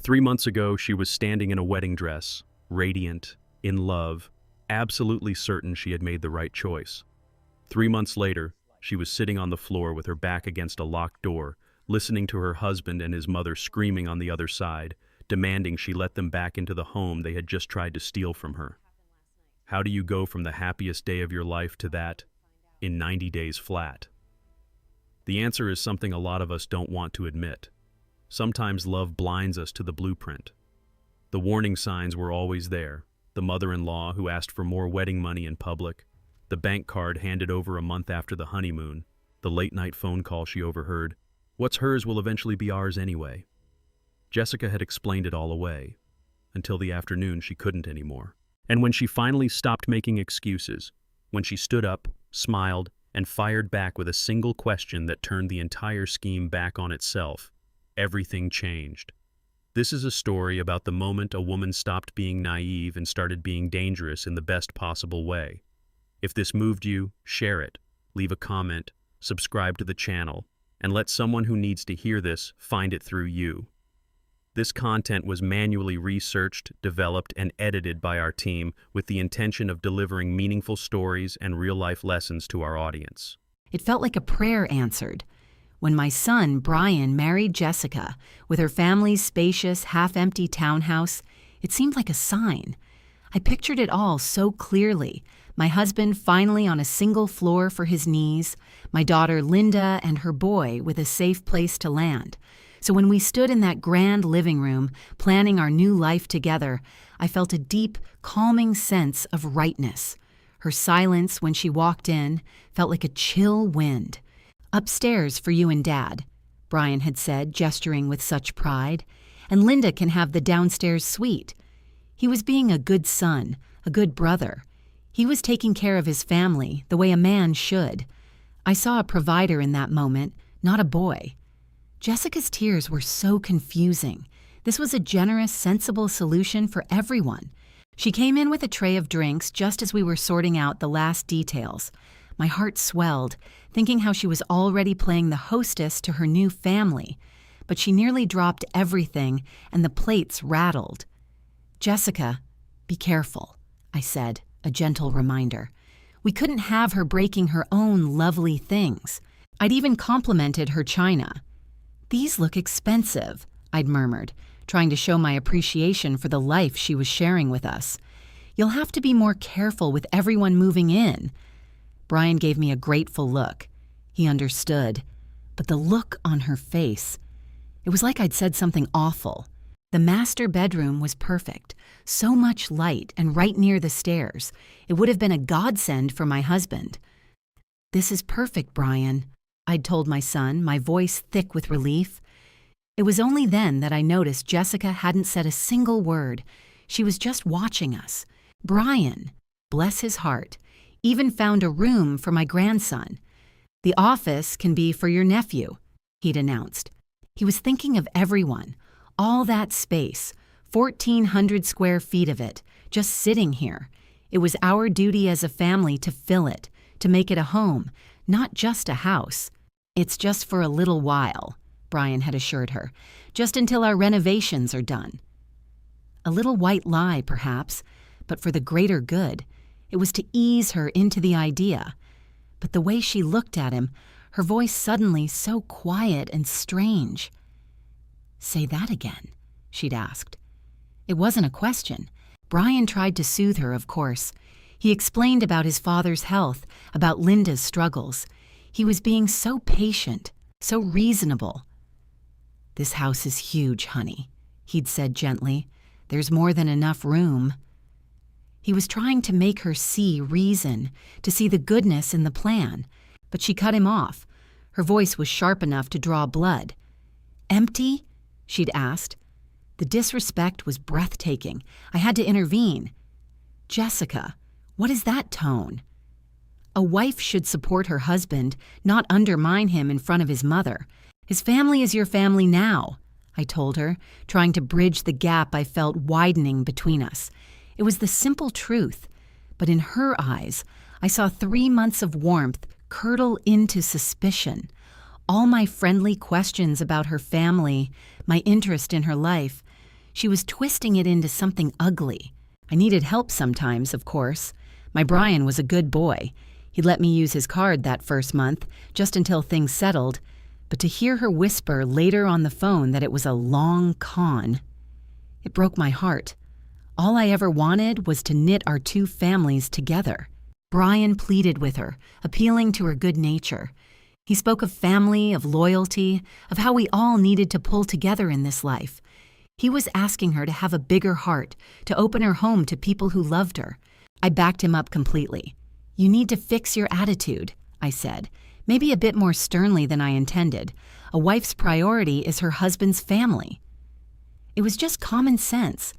3 months ago, she was standing in a wedding dress, radiant, in love, absolutely certain she had made the right choice. 3 months later, she was sitting on the floor with her back against a locked door, listening to her husband and his mother screaming on the other side, demanding she let them back into the home they had just tried to steal from her. How do you go from the happiest day of your life to that in 90 days flat? The answer is something a lot of us don't want to admit. Sometimes love blinds us to the blueprint. The warning signs were always there. The mother-in-law who asked for more wedding money in public, the bank card handed over a month after the honeymoon, the late-night phone call she overheard. What's hers will eventually be ours anyway. Jessica had explained it all away. Until the afternoon, she couldn't anymore. And when she finally stopped making excuses, when she stood up, smiled, and fired back with a single question that turned the entire scheme back on itself, everything changed. This is a story about the moment a woman stopped being naive and started being dangerous in the best possible way. If this moved you, share it, leave a comment, subscribe to the channel, and let someone who needs to hear this find it through you. This content was manually researched, developed, and edited by our team with the intention of delivering meaningful stories and real-life lessons to our audience. It felt like a prayer answered. When my son, Brian, married Jessica, with her family's spacious, half-empty townhouse, it seemed like a sign. I pictured it all so clearly. My husband finally on a single floor for his knees, my daughter Linda and her boy with a safe place to land. So when we stood in that grand living room, planning our new life together, I felt a deep, calming sense of rightness. Her silence when she walked in felt like a chill wind. "Upstairs for you and Dad," Brian had said, gesturing with such pride, "and Linda can have the downstairs suite." He was being a good son, a good brother. He was taking care of his family the way a man should. I saw a provider in that moment, not a boy. Jessica's tears were so confusing. This was a generous, sensible solution for everyone. She came in with a tray of drinks just as we were sorting out the last details. My heart swelled, thinking how she was already playing the hostess to her new family. But she nearly dropped everything, and the plates rattled. "Jessica, be careful," I said, a gentle reminder. We couldn't have her breaking her own lovely things. I'd even complimented her china. "These look expensive," I'd murmured, trying to show my appreciation for the life she was sharing with us. "You'll have to be more careful with everyone moving in." Brian gave me a grateful look. He understood. But the look on her face, it was like I'd said something awful. The master bedroom was perfect, so much light and right near the stairs. It would have been a godsend for my husband. "This is perfect, Brian," I'd told my son, my voice thick with relief. It was only then that I noticed Jessica hadn't said a single word. She was just watching us. Brian, bless his heart, even found a room for my grandson. "The office can be for your nephew," he'd announced. He was thinking of everyone. All that space, 1,400 square feet of it, just sitting here. It was our duty as a family to fill it, to make it a home, not just a house. "It's just for a little while," Brian had assured her, "just until our renovations are done." A little white lie, perhaps, but for the greater good. It was to ease her into the idea. But the way she looked at him, her voice suddenly so quiet and strange. "Say that again," she'd asked. It wasn't a question. Brian tried to soothe her, of course. He explained about his father's health, about Linda's struggles. He was being so patient, so reasonable. "This house is huge, honey," he'd said gently. "There's more than enough room." He was trying to make her see reason, to see the goodness in the plan, but she cut him off. Her voice was sharp enough to draw blood. "Empty?" she'd asked. The disrespect was breathtaking. I had to intervene. "Jessica, what is that tone?" A wife should support her husband, not undermine him in front of his mother. "His family is your family now," I told her, trying to bridge the gap I felt widening between us. It was the simple truth, but in her eyes, I saw 3 months of warmth curdle into suspicion. All my friendly questions about her family, my interest in her life, She was twisting it into something ugly. I needed help sometimes, of course. My Brian was a good boy. He'd let me use his card that first month, just until things settled. But to hear her whisper later on the phone that it was a long con, it broke my heart. All I ever wanted was to knit our two families together. Brian pleaded with her, appealing to her good nature. He spoke of family, of loyalty, of how we all needed to pull together in this life. He was asking her to have a bigger heart, to open her home to people who loved her. I backed him up completely. "You need to fix your attitude," I said, maybe a bit more sternly than I intended. A wife's priority is her husband's family. It was just common sense.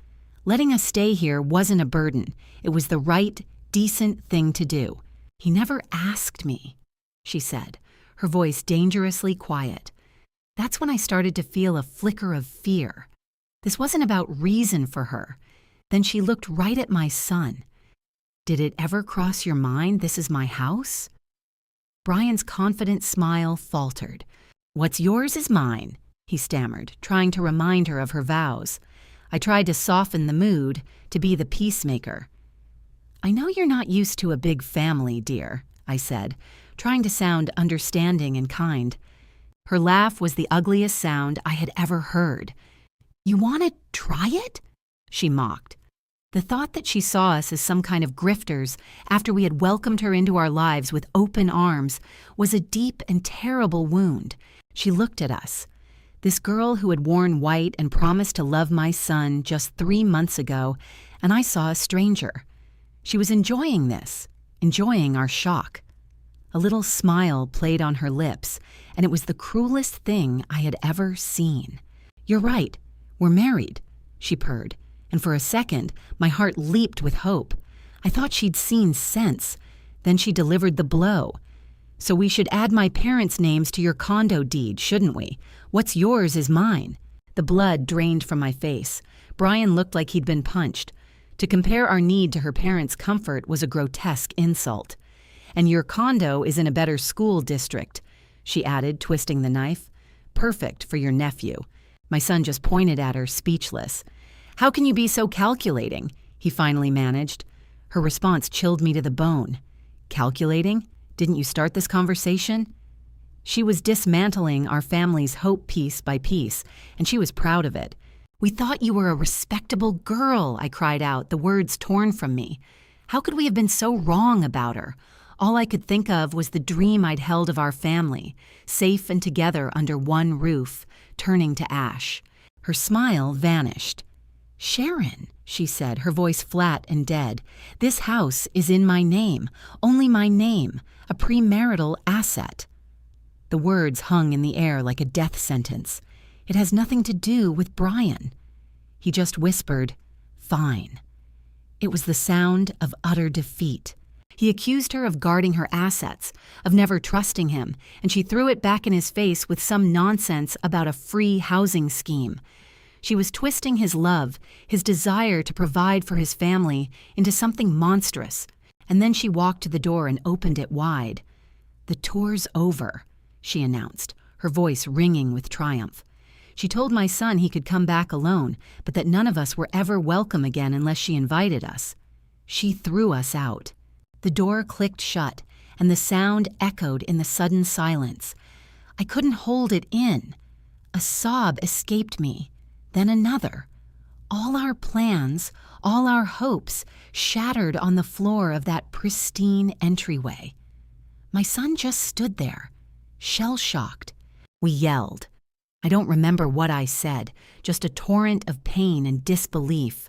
Letting us stay here wasn't a burden. It was the right, decent thing to do. "He never asked me," she said, her voice dangerously quiet. That's when I started to feel a flicker of fear. This wasn't about reason for her. Then she looked right at my son. "Did it ever cross your mind this is my house?" Brian's confident smile faltered. "What's yours is mine," he stammered, trying to remind her of her vows. I tried to soften the mood, to be the peacemaker. "I know you're not used to a big family, dear," I said, trying to sound understanding and kind. Her laugh was the ugliest sound I had ever heard. "You want to try it?" she mocked. The thought that she saw us as some kind of grifters after we had welcomed her into our lives with open arms was a deep and terrible wound. She looked at us. This girl who had worn white and promised to love my son just 3 months ago, and I saw a stranger. She was enjoying this, enjoying our shock. A little smile played on her lips, and it was the cruelest thing I had ever seen. "You're right, we're married," she purred, and for a second, my heart leaped with hope. I thought she'd seen sense. Then she delivered the blow. "So we should add my parents' names to your condo deed, shouldn't we? What's yours is mine." The blood drained from my face. Brian looked like he'd been punched. To compare our need to her parents' comfort was a grotesque insult. "And your condo is in a better school district," she added, twisting the knife. "Perfect for your nephew." My son just pointed at her, speechless. "How can you be so calculating?" he finally managed. Her response chilled me to the bone. "Calculating? Didn't you start this conversation?" She was dismantling our family's hope piece by piece, and she was proud of it. "We thought you were a respectable girl," I cried out, the words torn from me. How could we have been so wrong about her? All I could think of was the dream I'd held of our family, safe and together under one roof, turning to ash. Her smile vanished. "Sharon," she said, her voice flat and dead, "this house is in my name, only my name, a premarital asset." The words hung in the air like a death sentence. "It has nothing to do with Brian." He just whispered, "Fine." It was the sound of utter defeat. He accused her of guarding her assets, of never trusting him, and she threw it back in his face with some nonsense about a free housing scheme. She was twisting his love, his desire to provide for his family, into something monstrous, and then she walked to the door and opened it wide. "The tour's over," she announced, her voice ringing with triumph. She told my son he could come back alone, but that none of us were ever welcome again unless she invited us. She threw us out. The door clicked shut, and the sound echoed in the sudden silence. I couldn't hold it in. A sob escaped me, then another. All our plans, all our hopes, shattered on the floor of that pristine entryway. My son just stood there, shell-shocked. We yelled. I don't remember what I said, just a torrent of pain and disbelief.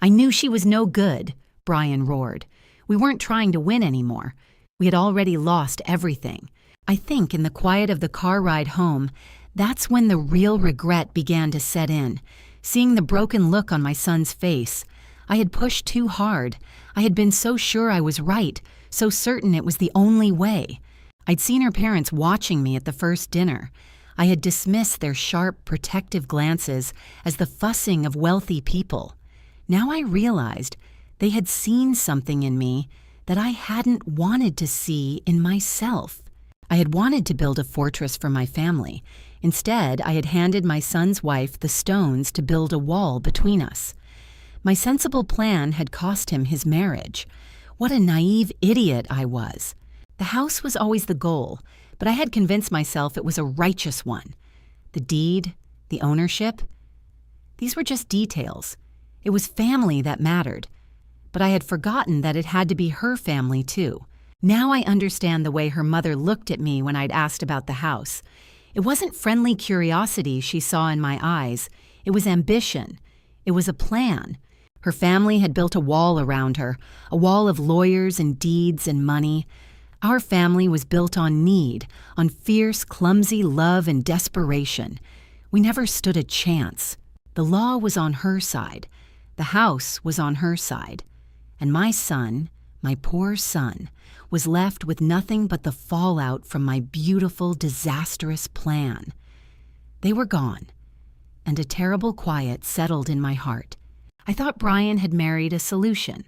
"I knew she was no good," Brian roared. We weren't trying to win anymore. We had already lost everything. I think in the quiet of the car ride home, that's when the real regret began to set in, seeing the broken look on my son's face. I had pushed too hard. I had been so sure I was right, so certain it was the only way. I'd seen her parents watching me at the first dinner. I had dismissed their sharp, protective glances as the fussing of wealthy people. Now I realized they had seen something in me that I hadn't wanted to see in myself. I had wanted to build a fortress for my family. Instead, I had handed my son's wife the stones to build a wall between us. My sensible plan had cost him his marriage. What a naive idiot I was. The house was always the goal, but I had convinced myself it was a righteous one. The deed, the ownership, these were just details. It was family that mattered. But I had forgotten that it had to be her family too. Now I understand the way her mother looked at me when I'd asked about the house. It wasn't friendly curiosity she saw in my eyes. It was ambition. It was a plan. Her family had built a wall around her, a wall of lawyers and deeds and money. Our family was built on need, on fierce, clumsy love and desperation. We never stood a chance. The law was on her side. The house was on her side. And my son, my poor son, was left with nothing but the fallout from my beautiful, disastrous plan. They were gone, and a terrible quiet settled in my heart. I thought Brian had married a solution.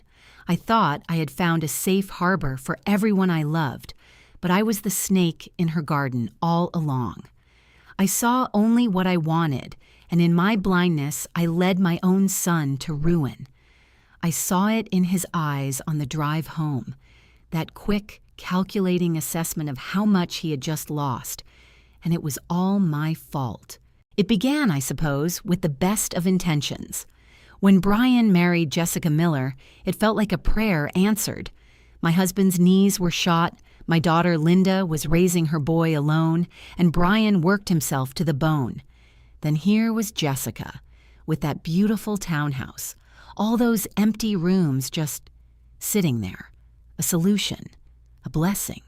I thought I had found a safe harbor for everyone I loved, but I was the snake in her garden all along. I saw only what I wanted, and in my blindness, I led my own son to ruin. I saw it in his eyes on the drive home, that quick, calculating assessment of how much he had just lost, and it was all my fault. It began, I suppose, with the best of intentions. When Brian married Jessica Miller, it felt like a prayer answered. My husband's knees were shot, my daughter Linda was raising her boy alone, and Brian worked himself to the bone. Then here was Jessica, with that beautiful townhouse, all those empty rooms just sitting there. A solution, a blessing.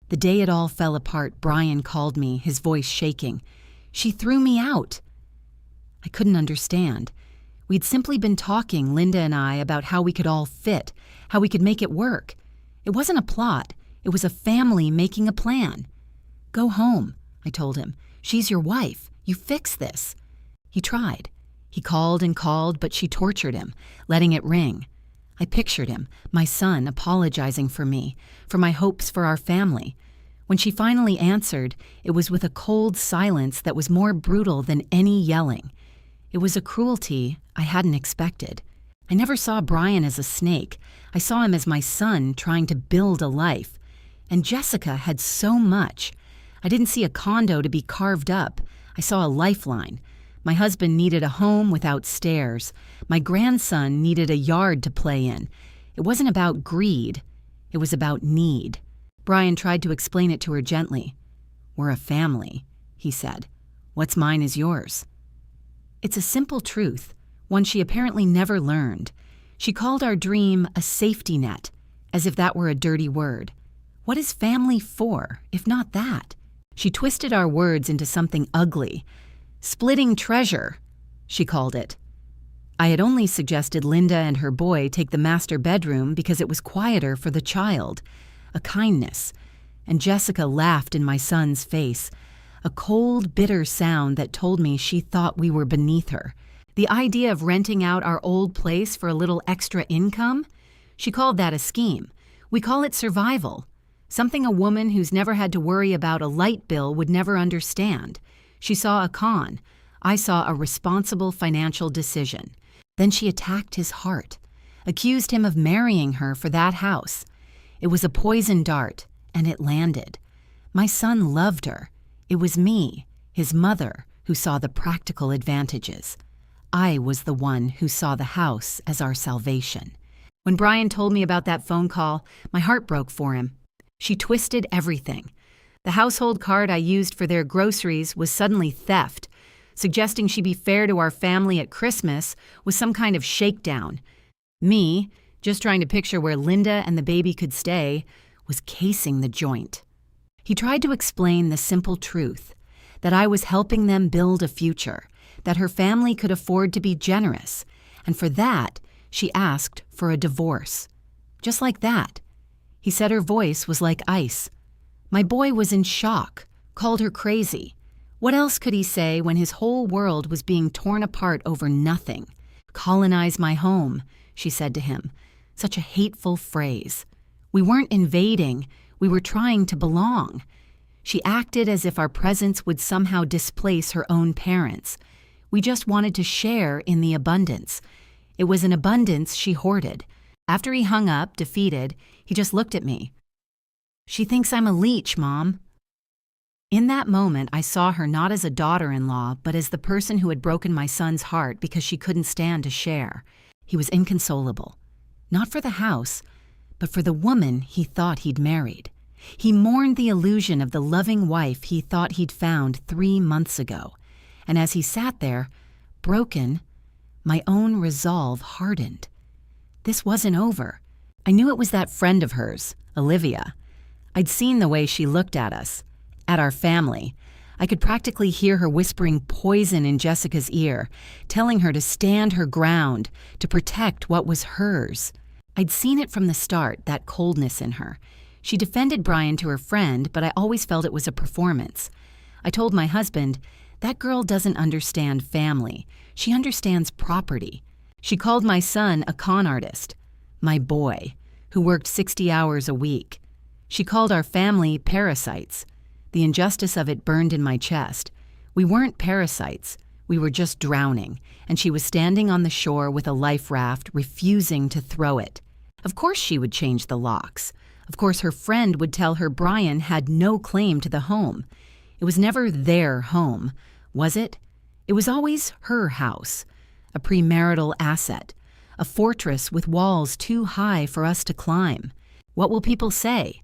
The day it all fell apart, Brian called me, his voice shaking. She threw me out. I couldn't understand. We'd simply been talking, Linda and I, about how we could all fit, how we could make it work. It wasn't a plot. It was a family making a plan. Go home, I told him. She's your wife. You fix this. He tried. He called and called, but she tortured him, letting it ring. I pictured him, my son, apologizing for me, for my hopes for our family. When she finally answered, it was with a cold silence that was more brutal than any yelling. It was a cruelty I hadn't expected. I never saw Brian as a snake. I saw him as my son trying to build a life. And Jessica had so much. I didn't see a condo to be carved up. I saw a lifeline. My husband needed a home without stairs. My grandson needed a yard to play in. It wasn't about greed. It was about need. Brian tried to explain it to her gently. We're a family, he said. What's mine is yours. It's a simple truth, one she apparently never learned. She called our dream a safety net, as if that were a dirty word. What is family for, if not that? She twisted our words into something ugly. Splitting treasure, she called it. I had only suggested Linda and her boy take the master bedroom because it was quieter for the child. A kindness. And Jessica laughed in my son's face. A cold, bitter sound that told me she thought we were beneath her. The idea of renting out our old place for a little extra income? She called that a scheme. We call it survival. Something a woman who's never had to worry about a light bill would never understand. She saw a con. I saw a responsible financial decision. Then she attacked his heart, accused him of marrying her for that house. It was a poison dart, and it landed. My son loved her. It was me, his mother, who saw the practical advantages. I was the one who saw the house as our salvation. When Brian told me about that phone call, my heart broke for him. She twisted everything. The household card I used for their groceries was suddenly theft. Suggesting she be fair to our family at Christmas was some kind of shakedown. Me, just trying to picture where Linda and the baby could stay, was casing the joint. He tried to explain the simple truth, that I was helping them build a future, that her family could afford to be generous, and for that, she asked for a divorce. Just like that. He said her voice was like ice. My boy was in shock, called her crazy. What else could he say when his whole world was being torn apart over nothing? Colonize my home, she said to him. Such a hateful phrase. We weren't invading, we were trying to belong. She acted as if our presence would somehow displace her own parents. We just wanted to share in the abundance. It was an abundance she hoarded. After he hung up, defeated, he just looked at me. "She thinks I'm a leech, Mom." In that moment, I saw her not as a daughter-in-law, but as the person who had broken my son's heart because she couldn't stand to share. He was inconsolable. Not for the house, but for the woman he thought he'd married. He mourned the illusion of the loving wife he thought he'd found 3 months ago. And as he sat there, broken, my own resolve hardened. This wasn't over. I knew it was that friend of hers, Olivia. I'd seen the way she looked at us, at our family. I could practically hear her whispering poison in Jessica's ear, telling her to stand her ground, to protect what was hers. I'd seen it from the start, that coldness in her. She defended Brian to her friend, but I always felt it was a performance. I told my husband, "That girl doesn't understand family. She understands property." She called my son a con artist, my boy, who worked 60 hours a week. She called our family parasites. The injustice of it burned in my chest. We weren't parasites. We were just drowning, and she was standing on the shore with a life raft, refusing to throw it. Of course she would change the locks. Of course her friend would tell her Brian had no claim to the home. It was never their home, was it? It was always her house, a premarital asset, a fortress with walls too high for us to climb. What will people say?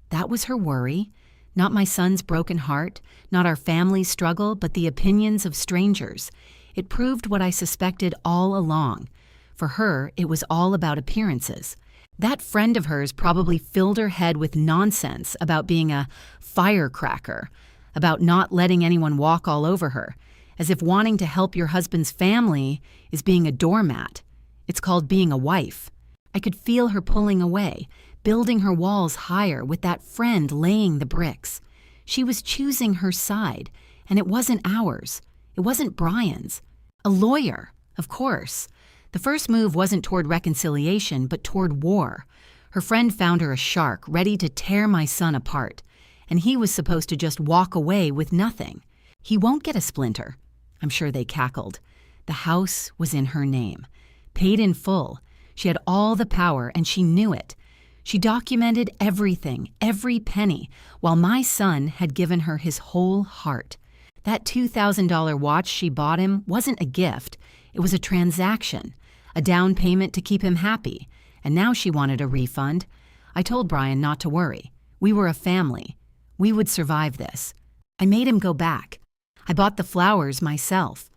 That was her worry. Not my son's broken heart, not our family's struggle, but the opinions of strangers. It proved what I suspected all along. For her, it was all about appearances. That friend of hers probably filled her head with nonsense about being a firecracker, about not letting anyone walk all over her, as if wanting to help your husband's family is being a doormat. It's called being a wife. I could feel her pulling away, building her walls higher with that friend laying the bricks. She was choosing her side, and it wasn't ours. It wasn't Brian's. A lawyer, of course. The first move wasn't toward reconciliation, but toward war. Her friend found her a shark ready to tear my son apart, and he was supposed to just walk away with nothing. He won't get a splinter. I'm sure they cackled. The house was in her name, paid in full. She had all the power, and she knew it. She documented everything, every penny, while my son had given her his whole heart. That $2,000 watch she bought him wasn't a gift. It was a transaction, a down payment to keep him happy, and now she wanted a refund. I told Brian not to worry. We were a family. We would survive this. I made him go back. I bought the flowers myself.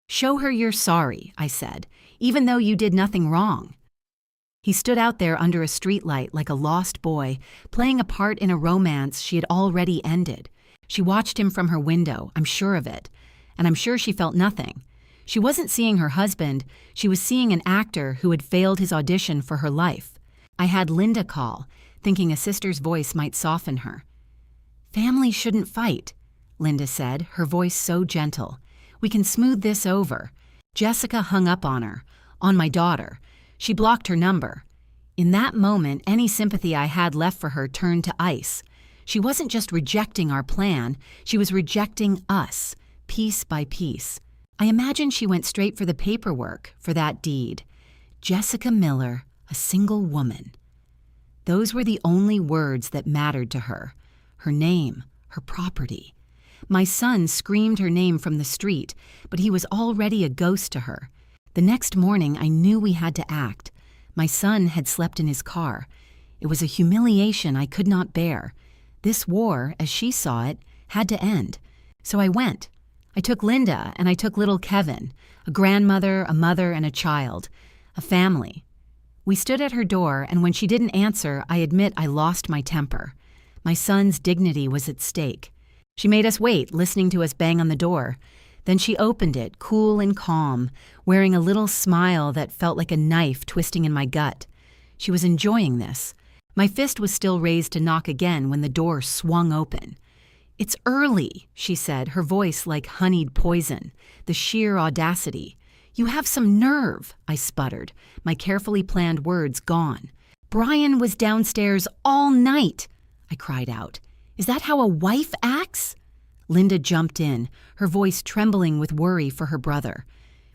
"Show her you're sorry," I said, "even though you did nothing wrong." He stood out there under a streetlight like a lost boy, playing a part in a romance she had already ended. She watched him from her window, I'm sure of it, and I'm sure she felt nothing. She wasn't seeing her husband, she was seeing an actor who had failed his audition for her life. I had Linda call, thinking a sister's voice might soften her. "Family shouldn't fight," Linda said, her voice so gentle. "We can smooth this over." Jessica hung up on her, on my daughter. She blocked her number. In that moment, any sympathy I had left for her turned to ice. She wasn't just rejecting our plan, she was rejecting us, piece by piece. I imagine she went straight for the paperwork, for that deed. Jessica Miller, a single woman. Those were the only words that mattered to her. Her name, her property. My son screamed her name from the street, but he was already a ghost to her. The next morning, I knew we had to act. My son had slept in his car. It was a humiliation I could not bear. This war, as she saw it, had to end. So I went. I took Linda, and I took little Kevin, a grandmother, a mother, and a child, a family. We stood at her door, and when she didn't answer, I admit I lost my temper. My son's dignity was at stake. She made us wait, listening to us bang on the door. Then she opened it, cool and calm, wearing a little smile that felt like a knife twisting in my gut. She was enjoying this. My fist was still raised to knock again when the door swung open. "It's early," she said, her voice like honeyed poison, the sheer audacity. "You have some nerve," I sputtered, my carefully planned words gone. "Brian was downstairs all night," I cried out. Is that how a wife acts?" Linda jumped in, her voice trembling with worry for her brother.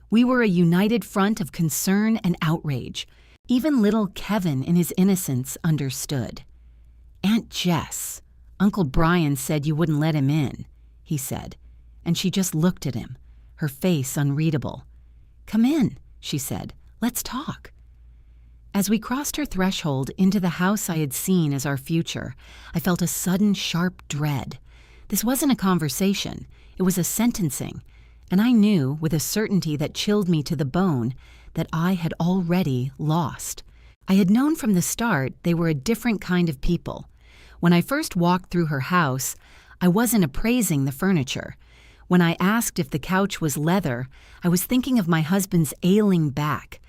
We were a united front of concern and outrage. Even little Kevin, in his innocence, understood. "Aunt Jess, Uncle Brian said you wouldn't let him in," he said, and she just looked at him, her face unreadable. "Come in," she said. "Let's talk." As we crossed her threshold into the house I had seen as our future, I felt a sudden sharp dread. This wasn't a conversation, it was a sentencing, and I knew, with a certainty that chilled me to the bone, that I had already lost. I had known from the start they were a different kind of people. When I first walked through her house, I wasn't appraising the furniture. When I asked if the couch was leather, I was thinking of my husband's ailing back.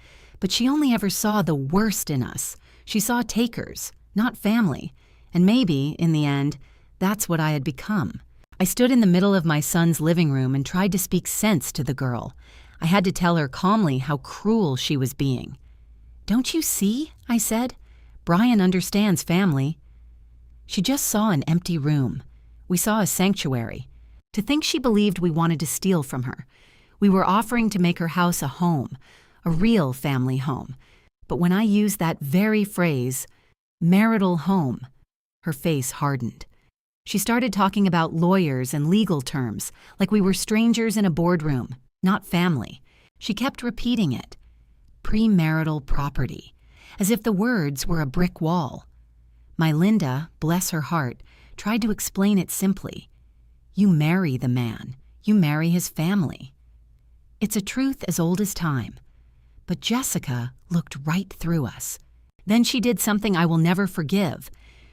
But she only ever saw the worst in us. She saw takers, not family. And maybe, in the end, that's what I had become. I stood in the middle of my son's living room and tried to speak sense to the girl. I had to tell her calmly how cruel she was being. "Don't you see?" I said. "Brian understands family." She just saw an empty room. We saw a sanctuary. To think she believed we wanted to steal from her. We were offering to make her house a home, a real family home. But when I used that very phrase, marital home, her face hardened. She started talking about lawyers and legal terms, like we were strangers in a boardroom, not family. She kept repeating it. Premarital property, as if the words were a brick wall. My Linda, bless her heart, tried to explain it simply. You marry the man. You marry his family. It's a truth as old as time. But Jessica looked right through us. Then she did something I will never forgive.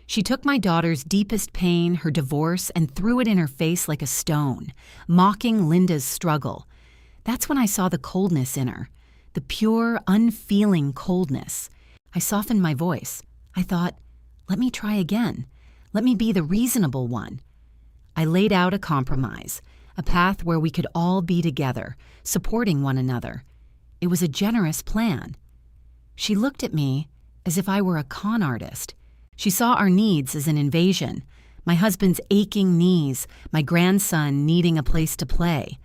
She took my daughter's deepest pain, her divorce, and threw it in her face like a stone, mocking Linda's struggle. That's when I saw the coldness in her, the pure, unfeeling coldness. I softened my voice. I thought, let me try again. Let me be the reasonable one. I laid out a compromise, a path where we could all be together, supporting one another. It was a generous plan. She looked at me as if I were a con artist. She saw our needs as an invasion, my husband's aching knees, my grandson needing a place to play.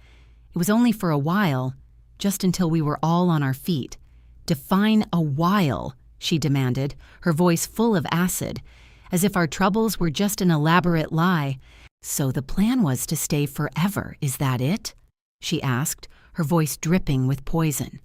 It was only for a while, just until we were all on our feet. Define a while, she demanded, her voice full of acid, as if our troubles were just an elaborate lie. So the plan was to stay forever, is that it? She asked, her voice dripping with poison.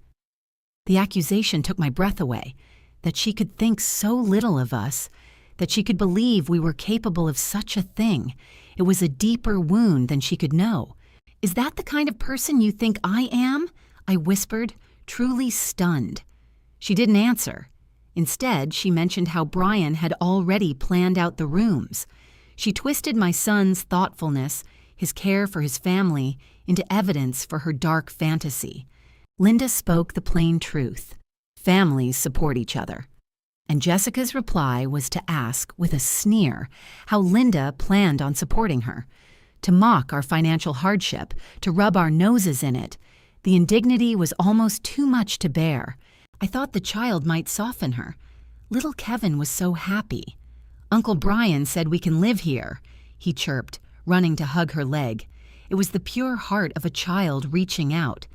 The accusation took my breath away, that she could think so little of us, that she could believe we were capable of such a thing. It was a deeper wound than she could know. Is that the kind of person you think I am? I whispered, truly stunned. She didn't answer. Instead, she mentioned how Brian had already planned out the rooms. She twisted my son's thoughtfulness, his care for his family, into evidence for her dark fantasy. Linda spoke the plain truth. Families support each other. And Jessica's reply was to ask, with a sneer, how Linda planned on supporting her. To mock our financial hardship, to rub our noses in it. The indignity was almost too much to bear. I thought the child might soften her. Little Kevin was so happy. Uncle Brian said we can live here, he chirped, running to hug her leg. It was the pure heart of a child reaching out.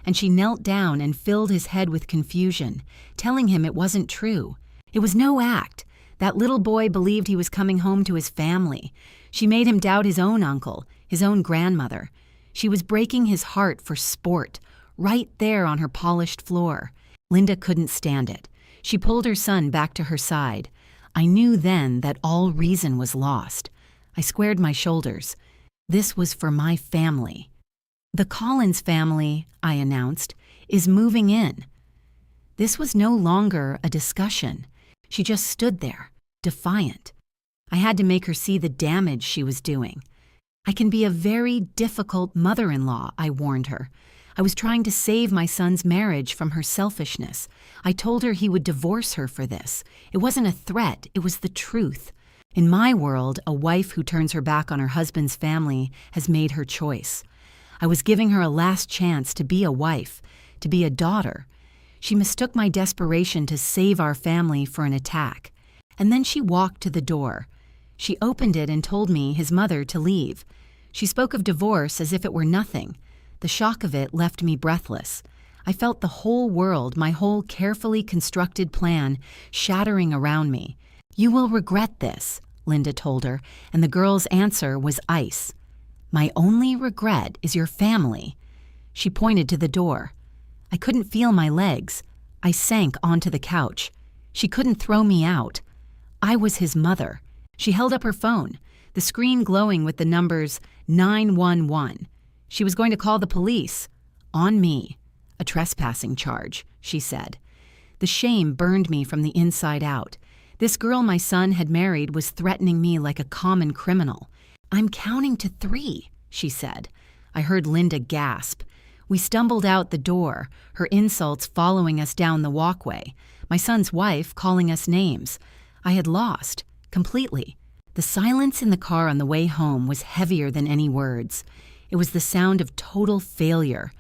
And she knelt down and filled his head with confusion, telling him it wasn't true. It was no act. That little boy believed he was coming home to his family. She made him doubt his own uncle, his own grandmother. She was breaking his heart for sport, right there on her polished floor. Linda couldn't stand it. She pulled her son back to her side. I knew then that all reason was lost. I squared my shoulders. This was for my family. The Collins family, I announced, is moving in. This was no longer a discussion. She just stood there, defiant. I had to make her see the damage she was doing. I can be a very difficult mother-in-law, I warned her. I was trying to save my son's marriage from her selfishness. I told her he would divorce her for this. It wasn't a threat, it was the truth. In my world, a wife who turns her back on her husband's family has made her choice. I was giving her a last chance to be a wife, to be a daughter. She mistook my desperation to save our family for an attack. And then she walked to the door. She opened it and told me, his mother, to leave. She spoke of divorce as if it were nothing. The shock of it left me breathless. I felt the whole world, my whole carefully constructed plan, shattering around me. "You will regret this," Linda told her, and the girl's answer was ice. "My only regret is your family." She pointed to the door. I couldn't feel my legs. I sank onto the couch. She couldn't throw me out. I was his mother. She held up her phone, the screen glowing with the numbers 911. She was going to call the police. On me. "A trespassing charge," she said. The shame burned me from the inside out. This girl my son had married was threatening me like a common criminal. "I'm counting to 3, she said. I heard Linda gasp. We stumbled out the door, her insults following us down the walkway, my son's wife calling us names. I had lost, completely. The silence in the car on the way home was heavier than any words. It was the sound of total failure.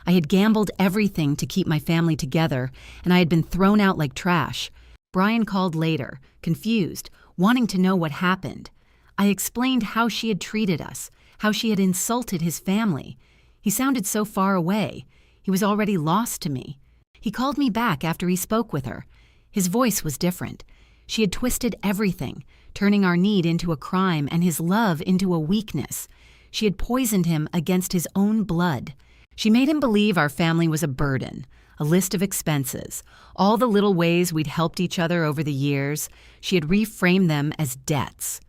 I had gambled everything to keep my family together, and I had been thrown out like trash. Brian called later, confused, wanting to know what happened. I explained how she had treated us, how she had insulted his family. He sounded so far away. He was already lost to me. He called me back after he spoke with her. His voice was different. She had twisted everything, turning our need into a crime and his love into a weakness. She had poisoned him against his own blood. She made him believe our family was a burden, a list of expenses. All the little ways we'd helped each other over the years, she had reframed them as debts.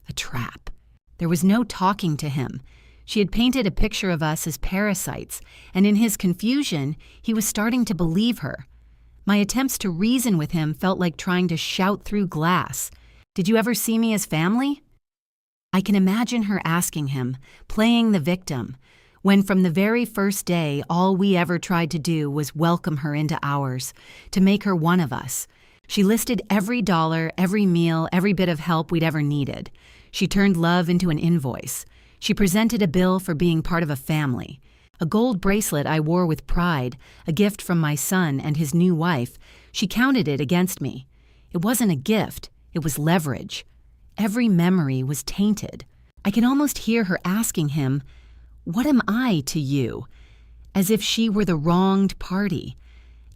A trap. There was no talking to him. She had painted a picture of us as parasites, and in his confusion, he was starting to believe her. My attempts to reason with him felt like trying to shout through glass. "Did you ever see me as family?" I can imagine her asking him, playing the victim, when from the very first day all we ever tried to do was welcome her into ours, to make her one of us. She listed every dollar, every meal, every bit of help we'd ever needed. She turned love into an invoice. She presented a bill for being part of a family. A gold bracelet I wore with pride, a gift from my son and his new wife, she counted it against me. It wasn't a gift, it was leverage. Every memory was tainted. I can almost hear her asking him, "What am I to you?" As if she were the wronged party.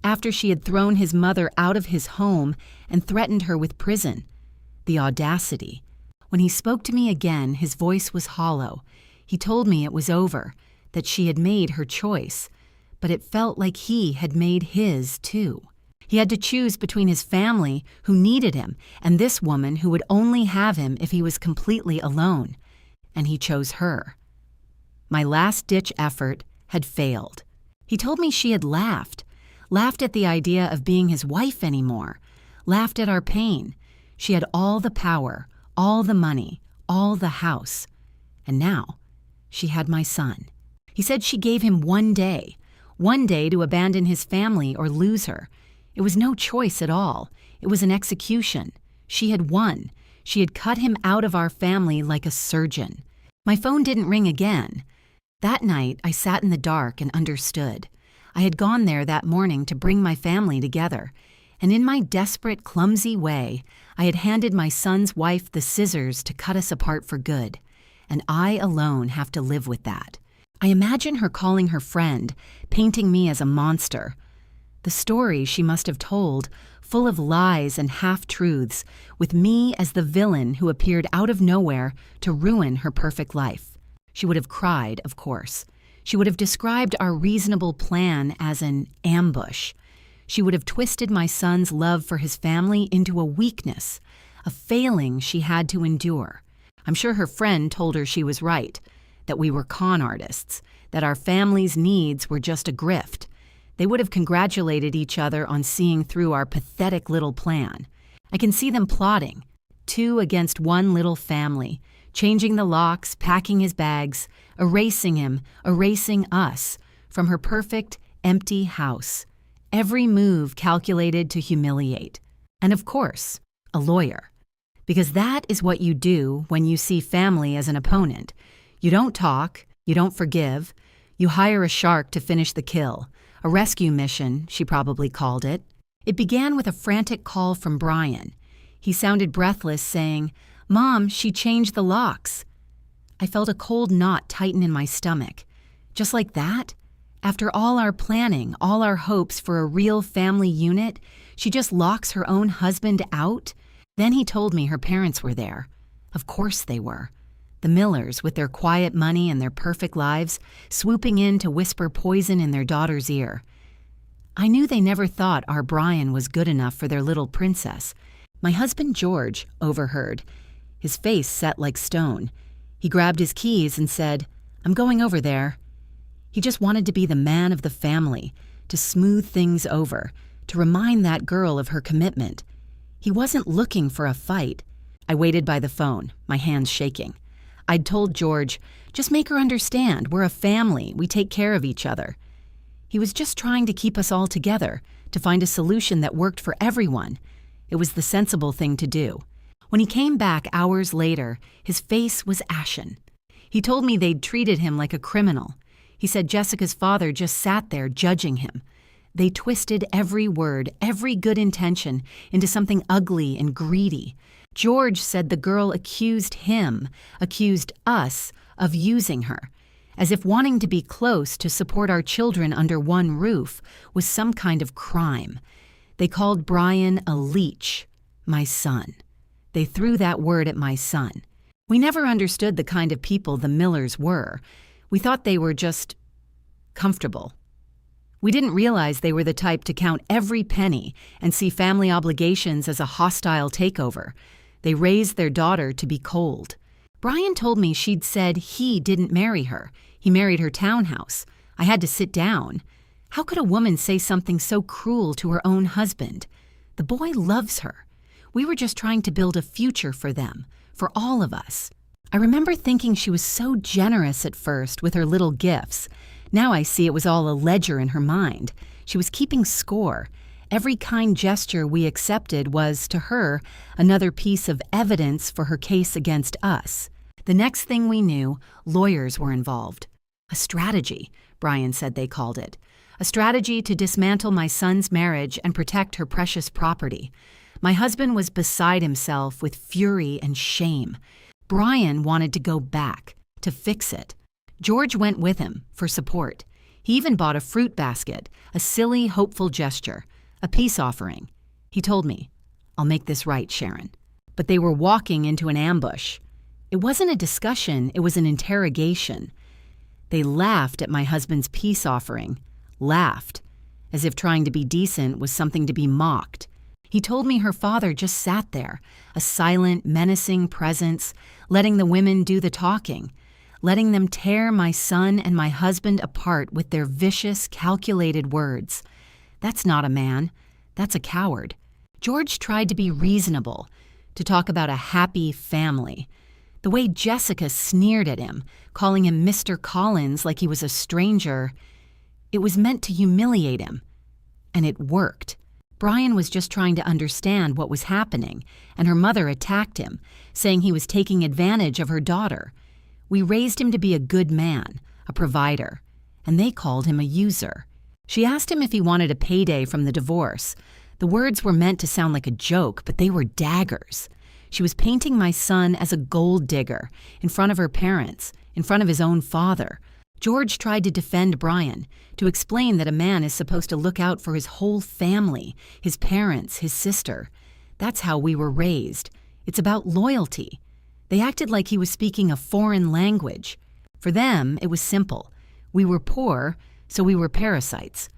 After she had thrown his mother out of his home and threatened her with prison. The audacity. When he spoke to me again, his voice was hollow. He told me it was over, that she had made her choice, but it felt like he had made his too. He had to choose between his family, who needed him, and this woman who would only have him if he was completely alone. And he chose her. My last-ditch effort had failed. He told me she had laughed at the idea of being his wife anymore, laughed at our pain. She had all the power, all the money, all the house. And now, she had my son. He said she gave him one day to abandon his family or lose her. It was no choice at all. It was an execution. She had won. She had cut him out of our family like a surgeon. My phone didn't ring again. That night, I sat in the dark and understood. I had gone there that morning to bring my family together, and in my desperate, clumsy way, I had handed my son's wife the scissors to cut us apart for good, and I alone have to live with that. I imagine her calling her friend, painting me as a monster. The story she must have told, full of lies and half-truths, with me as the villain who appeared out of nowhere to ruin her perfect life. She would have cried, of course. She would have described our reasonable plan as an ambush. She would have twisted my son's love for his family into a weakness, a failing she had to endure. I'm sure her friend told her she was right, that we were con artists, that our family's needs were just a grift. They would have congratulated each other on seeing through our pathetic little plan. I can see them plotting, 2 against 1 little family, changing the locks, packing his bags, erasing him, erasing us from her perfect, empty house. Every move calculated to humiliate. And of course, a lawyer. Because that is what you do when you see family as an opponent. You don't talk, you don't forgive, you hire a shark to finish the kill. A rescue mission, she probably called it. It began with a frantic call from Brian. He sounded breathless, saying, "Mom, she changed the locks." I felt a cold knot tighten in my stomach. Just like that? After all our planning, all our hopes for a real family unit, she just locks her own husband out? Then he told me her parents were there. Of course they were. The Millers, with their quiet money and their perfect lives, swooping in to whisper poison in their daughter's ear. I knew they never thought our Brian was good enough for their little princess. My husband George overheard, his face set like stone. He grabbed his keys and said, "I'm going over there." He just wanted to be the man of the family, to smooth things over, to remind that girl of her commitment. He wasn't looking for a fight. I waited by the phone, my hands shaking. I'd told George, "Just make her understand, we're a family, we take care of each other." He was just trying to keep us all together, to find a solution that worked for everyone. It was the sensible thing to do. When he came back hours later, his face was ashen. He told me they'd treated him like a criminal. He said Jessica's father just sat there judging him. They twisted every word, every good intention, into something ugly and greedy. George said the girl accused him, accused us, of using her, as if wanting to be close to support our children under one roof was some kind of crime. They called Brian a leech, my son. They threw that word at my son. We never understood the kind of people the Millers were. We thought they were just comfortable. We didn't realize they were the type to count every penny and see family obligations as a hostile takeover. They raised their daughter to be cold. Brian told me she'd said he didn't marry her. He married her townhouse. I had to sit down. How could a woman say something so cruel to her own husband? The boy loves her. We were just trying to build a future for them, for all of us. I remember thinking she was so generous at first with her little gifts. Now I see it was all a ledger in her mind. She was keeping score. Every kind gesture we accepted was, to her, another piece of evidence for her case against us. The next thing we knew, lawyers were involved. A strategy, Brian said they called it. A strategy to dismantle my son's marriage and protect her precious property. My husband was beside himself with fury and shame. Brian wanted to go back, to fix it. George went with him for support. He even bought a fruit basket, a silly, hopeful gesture, a peace offering. He told me, "I'll make this right, Sharon." But they were walking into an ambush. It wasn't a discussion, it was an interrogation. They laughed at my husband's peace offering, laughed, as if trying to be decent was something to be mocked. He told me her father just sat there, a silent, menacing presence, letting the women do the talking, letting them tear my son and my husband apart with their vicious, calculated words. That's not a man. That's a coward. George tried to be reasonable, to talk about a happy family. The way Jessica sneered at him, calling him Mr. Collins like he was a stranger, it was meant to humiliate him. And it worked. Brian was just trying to understand what was happening, and her mother attacked him, saying he was taking advantage of her daughter. We raised him to be a good man, a provider, and they called him a user. She asked him if he wanted a payday from the divorce. The words were meant to sound like a joke, but they were daggers. She was painting my son as a gold digger, in front of her parents, in front of his own father. George tried to defend Brian, to explain that a man is supposed to look out for his whole family, his parents, his sister. That's how we were raised. It's about loyalty. They acted like he was speaking a foreign language. For them, it was simple. We were poor, so we were parasites.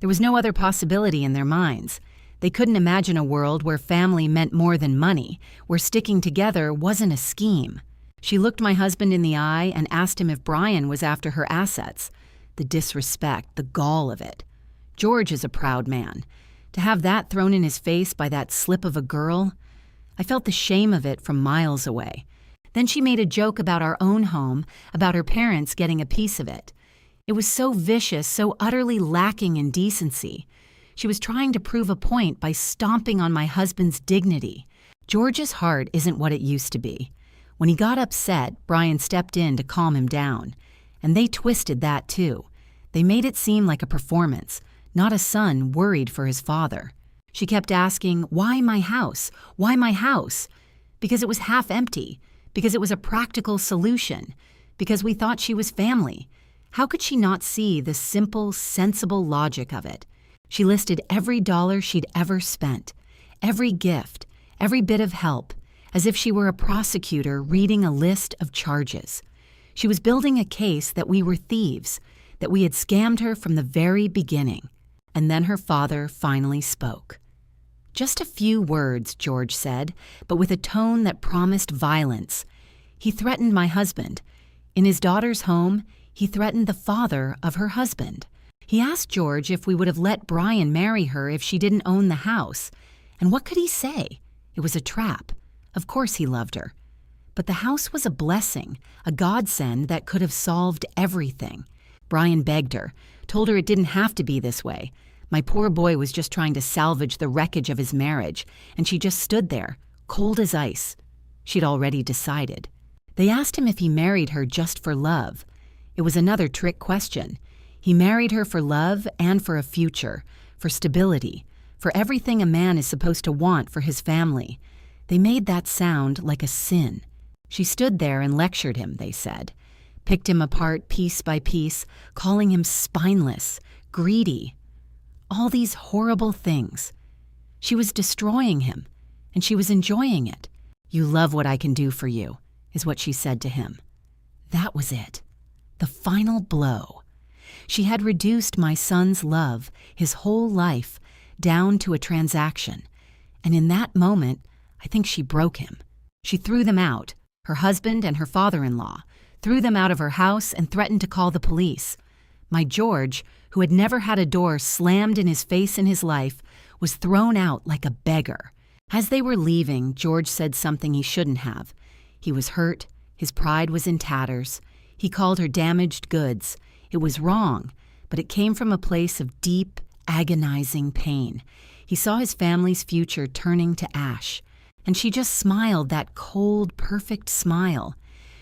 There was no other possibility in their minds. They couldn't imagine a world where family meant more than money, where sticking together wasn't a scheme. She looked my husband in the eye and asked him if Brian was after her assets. The disrespect, the gall of it. George is a proud man. To have that thrown in his face by that slip of a girl, I felt the shame of it from miles away. Then she made a joke about our own home, about her parents getting a piece of it. It was so vicious, so utterly lacking in decency. She was trying to prove a point by stomping on my husband's dignity. George's heart isn't what it used to be. When he got upset, Brian stepped in to calm him down. And they twisted that too. They made it seem like a performance, not a son worried for his father. She kept asking, "Why my house? Why my house?" because it was half empty, because it was a practical solution, because we thought she was family. How could she not see the simple, sensible logic of it? She listed every dollar she'd ever spent, every gift, every bit of help, as if she were a prosecutor reading a list of charges. She was building a case that we were thieves, that we had scammed her from the very beginning. And then her father finally spoke. Just a few words, George said, but with a tone that promised violence. He threatened my husband. In his daughter's home, he threatened the father of her husband. He asked George if we would have let Brian marry her if she didn't own the house. And what could he say? It was a trap. Of course he loved her. But the house was a blessing, a godsend that could have solved everything. Brian begged her, told her it didn't have to be this way. My poor boy was just trying to salvage the wreckage of his marriage, and she just stood there, cold as ice. She'd already decided. They asked him if he married her just for love. It was another trick question. He married her for love and for a future, for stability, for everything a man is supposed to want for his family. They made that sound like a sin. She stood there and lectured him, they said. Picked him apart piece by piece, calling him spineless, greedy. All these horrible things. She was destroying him, and she was enjoying it. "You love what I can do for you," is what she said to him. That was it. The final blow. She had reduced my son's love, his whole life, down to a transaction. And in that moment, I think she broke him. She threw them out, her husband and her father-in-law, threw them out of her house and threatened to call the police. My George, who had never had a door slammed in his face in his life, was thrown out like a beggar. As they were leaving, George said something he shouldn't have. He was hurt. His pride was in tatters. He called her damaged goods. It was wrong, but it came from a place of deep, agonizing pain. He saw his family's future turning to ash. And she just smiled that cold, perfect smile.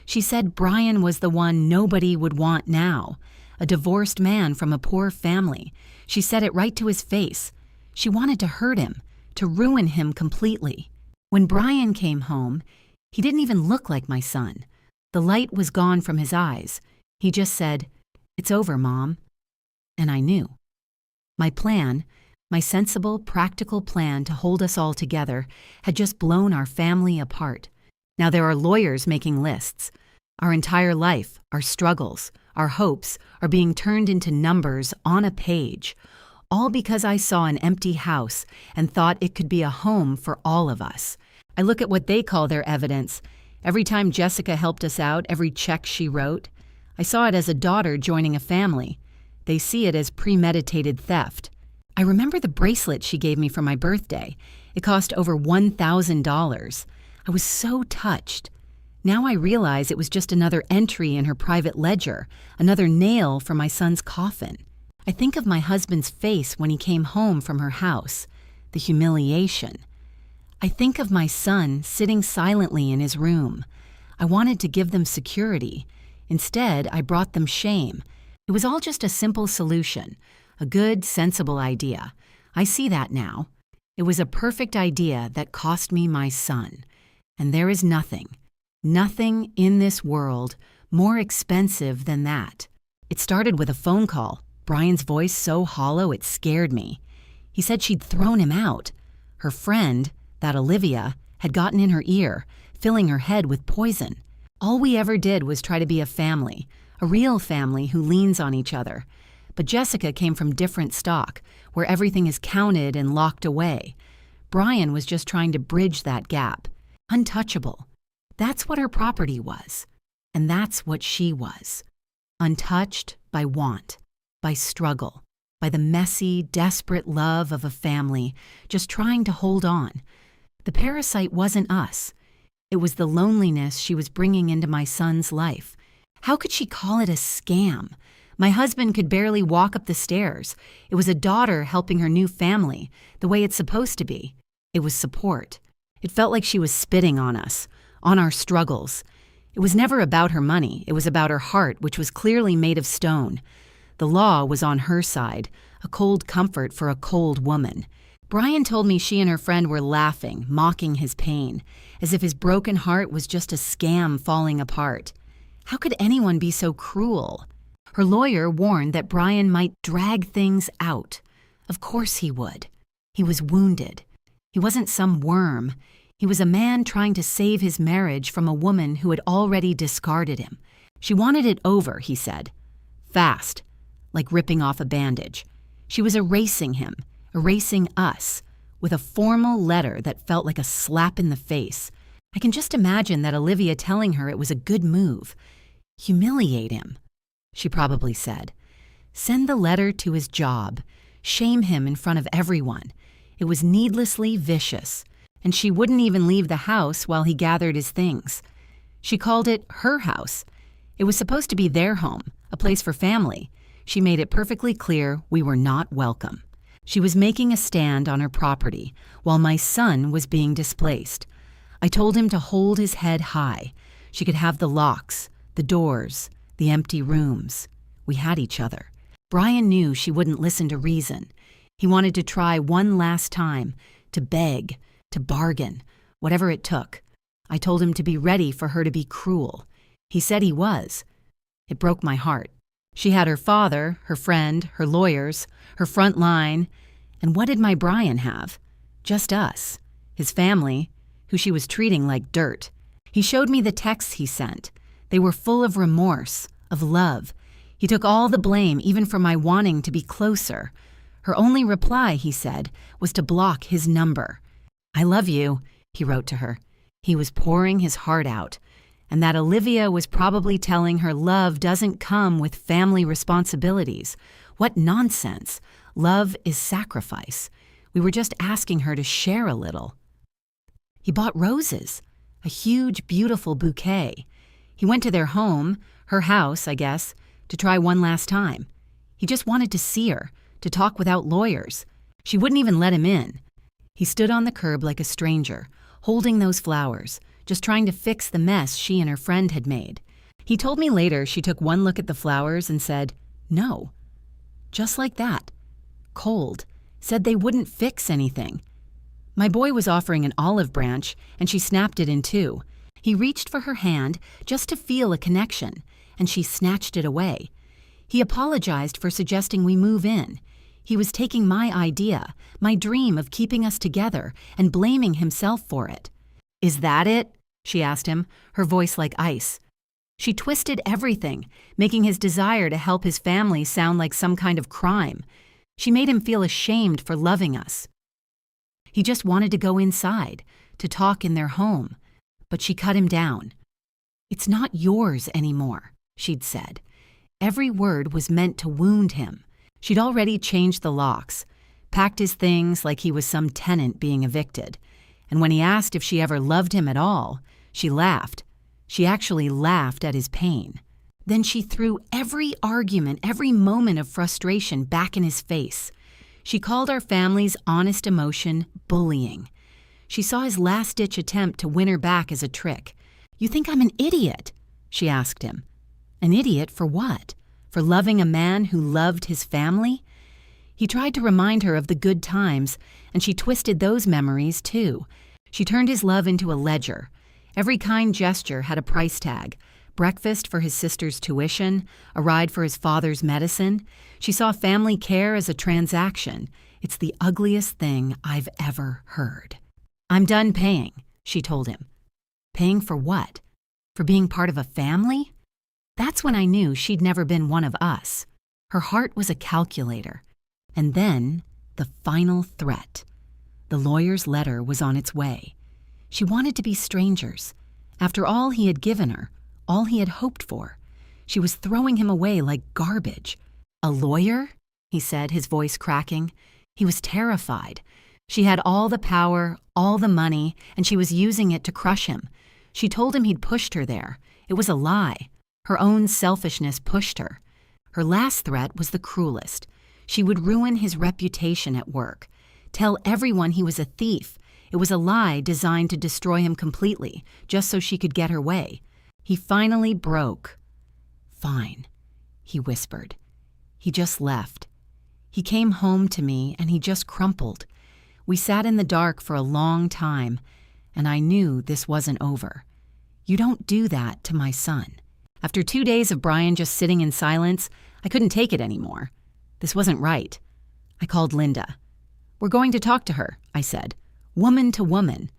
She said Brian was the one nobody would want now. A divorced man from a poor family. She said it right to his face. She wanted to hurt him, to ruin him completely. When Brian came home, he didn't even look like my son. The light was gone from his eyes. He just said, "It's over, Mom." And I knew. My plan, my sensible, practical plan to hold us all together, had just blown our family apart. Now there are lawyers making lists. Our entire life, our struggles, our hopes are being turned into numbers on a page, all because I saw an empty house and thought it could be a home for all of us. I look at what they call their evidence. Every time Jessica helped us out, every check she wrote, I saw it as a daughter joining a family. They see it as premeditated theft. I remember the bracelet she gave me for my birthday. It cost over $1,000. I was so touched. Now I realize it was just another entry in her private ledger, another nail for my son's coffin. I think of my husband's face when he came home from her house, the humiliation. I think of my son sitting silently in his room. I wanted to give them security. Instead, I brought them shame. It was all just a simple solution, a good, sensible idea. I see that now. It was a perfect idea that cost me my son. And there is nothing in this world more expensive than that. It started with a phone call, Brian's voice so hollow it scared me. He said she'd thrown him out. Her friend, that Olivia, had gotten in her ear, filling her head with poison. All we ever did was try to be a family, a real family who leans on each other. But Jessica came from different stock, where everything is counted and locked away. Brian was just trying to bridge that gap. Untouchable. That's what her property was. And that's what she was. Untouched by want, by struggle, by the messy, desperate love of a family just trying to hold on. The parasite wasn't us. It was the loneliness she was bringing into my son's life. How could she call it a scam? My husband could barely walk up the stairs. It was a daughter helping her new family, the way it's supposed to be. It was support. It felt like she was spitting on us, on our struggles. It was never about her money. It was about her heart, which was clearly made of stone. The law was on her side, a cold comfort for a cold woman. Brian told me she and her friend were laughing, mocking his pain, as if his broken heart was just a scam falling apart. How could anyone be so cruel? Her lawyer warned that Brian might drag things out. Of course he would. He was wounded. He wasn't some worm. He was a man trying to save his marriage from a woman who had already discarded him. She wanted it over, he said. Fast, like ripping off a bandage. She was erasing him, erasing us, with a formal letter that felt like a slap in the face. I can just imagine that Olivia telling her it was a good move. Humiliate him, she probably said. Send the letter to his job. Shame him in front of everyone. It was needlessly vicious, and she wouldn't even leave the house while he gathered his things. She called it her house. It was supposed to be their home, a place for family. She made it perfectly clear we were not welcome. She was making a stand on her property while my son was being displaced. I told him to hold his head high. She could have the locks, the doors, the empty rooms. We had each other. Brian knew she wouldn't listen to reason. He wanted to try one last time, to beg, to bargain, whatever it took. I told him to be ready for her to be cruel. He said he was. It broke my heart. She had her father, her friend, her lawyers, her front line, and what did my Brian have? Just us, his family, who she was treating like dirt. He showed me the texts he sent. They were full of remorse, of love. He took all the blame, even for my wanting to be closer. Her only reply, he said, was to block his number. I love you, he wrote to her. He was pouring his heart out, and that Olivia was probably telling her love doesn't come with family responsibilities. What nonsense. Love is sacrifice. We were just asking her to share a little. He bought roses, a huge, beautiful bouquet. He went to their home, her house, I guess, to try one last time. He just wanted to see her, to talk without lawyers. She wouldn't even let him in. He stood on the curb like a stranger, holding those flowers, just trying to fix the mess she and her friend had made. He told me later she took one look at the flowers and said, no. Just like that. Cold. Said they wouldn't fix anything. My boy was offering an olive branch, and she snapped it in two. He reached for her hand just to feel a connection, and she snatched it away. He apologized for suggesting we move in. He was taking my idea, my dream of keeping us together, and blaming himself for it. Is that it? She asked him, her voice like ice. She twisted everything, making his desire to help his family sound like some kind of crime. She made him feel ashamed for loving us. He just wanted to go inside, to talk in their home, but she cut him down. It's not yours anymore, she'd said. Every word was meant to wound him. She'd already changed the locks, packed his things like he was some tenant being evicted. And when he asked if she ever loved him at all, she laughed. She actually laughed at his pain. Then she threw every argument, every moment of frustration back in his face. She called our family's honest emotion bullying. She saw his last-ditch attempt to win her back as a trick. You think I'm an idiot? She asked him. An idiot for what? For loving a man who loved his family? He tried to remind her of the good times, and she twisted those memories too. She turned his love into a ledger. Every kind gesture had a price tag. Breakfast for his sister's tuition, a ride for his father's medicine. She saw family care as a transaction. It's the ugliest thing I've ever heard. I'm done paying, she told him. Paying for what? For being part of a family? That's when I knew she'd never been one of us. Her heart was a calculator. And then, the final threat. The lawyer's letter was on its way. She wanted to be strangers. After all he had given her, all he had hoped for, she was throwing him away like garbage. A lawyer? He said, his voice cracking. He was terrified. She had all the power, all the money, and she was using it to crush him. She told him he'd pushed her there. It was a lie. Her own selfishness pushed her. Her last threat was the cruelest. She would ruin his reputation at work. Tell everyone he was a thief. It was a lie designed to destroy him completely, just so she could get her way. He finally broke. Fine, he whispered. He just left. He came home to me and he just crumpled. We sat in the dark for a long time, and I knew this wasn't over. You don't do that to my son. After 2 days of Brian just sitting in silence, I couldn't take it anymore. This wasn't right. I called Linda. "We're going to talk to her," I said, woman to woman.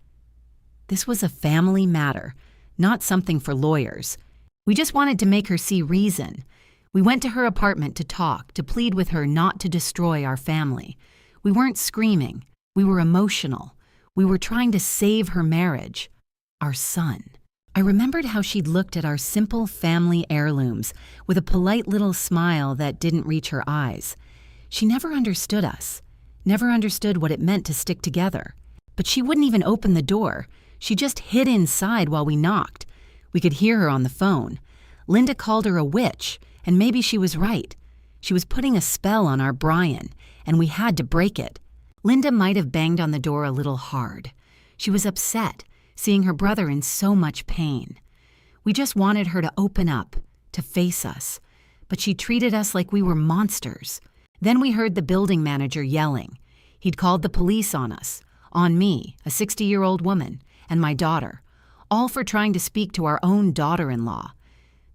This was a family matter, not something for lawyers. We just wanted to make her see reason. We went to her apartment to talk, to plead with her not to destroy our family. We weren't screaming. We were emotional. We were trying to save her marriage, our son. I remembered how she'd looked at our simple family heirlooms with a polite little smile that didn't reach her eyes. She never understood us, never understood what it meant to stick together. But she wouldn't even open the door. She just hid inside while we knocked. We could hear her on the phone. Linda called her a witch, and maybe she was right. She was putting a spell on our Brian, and we had to break it. Linda might have banged on the door a little hard. She was upset, seeing her brother in so much pain. We just wanted her to open up, to face us. But she treated us like we were monsters. Then we heard the building manager yelling. He'd called the police on us, on me, a 60-year-old woman, and my daughter, all for trying to speak to our own daughter-in-law.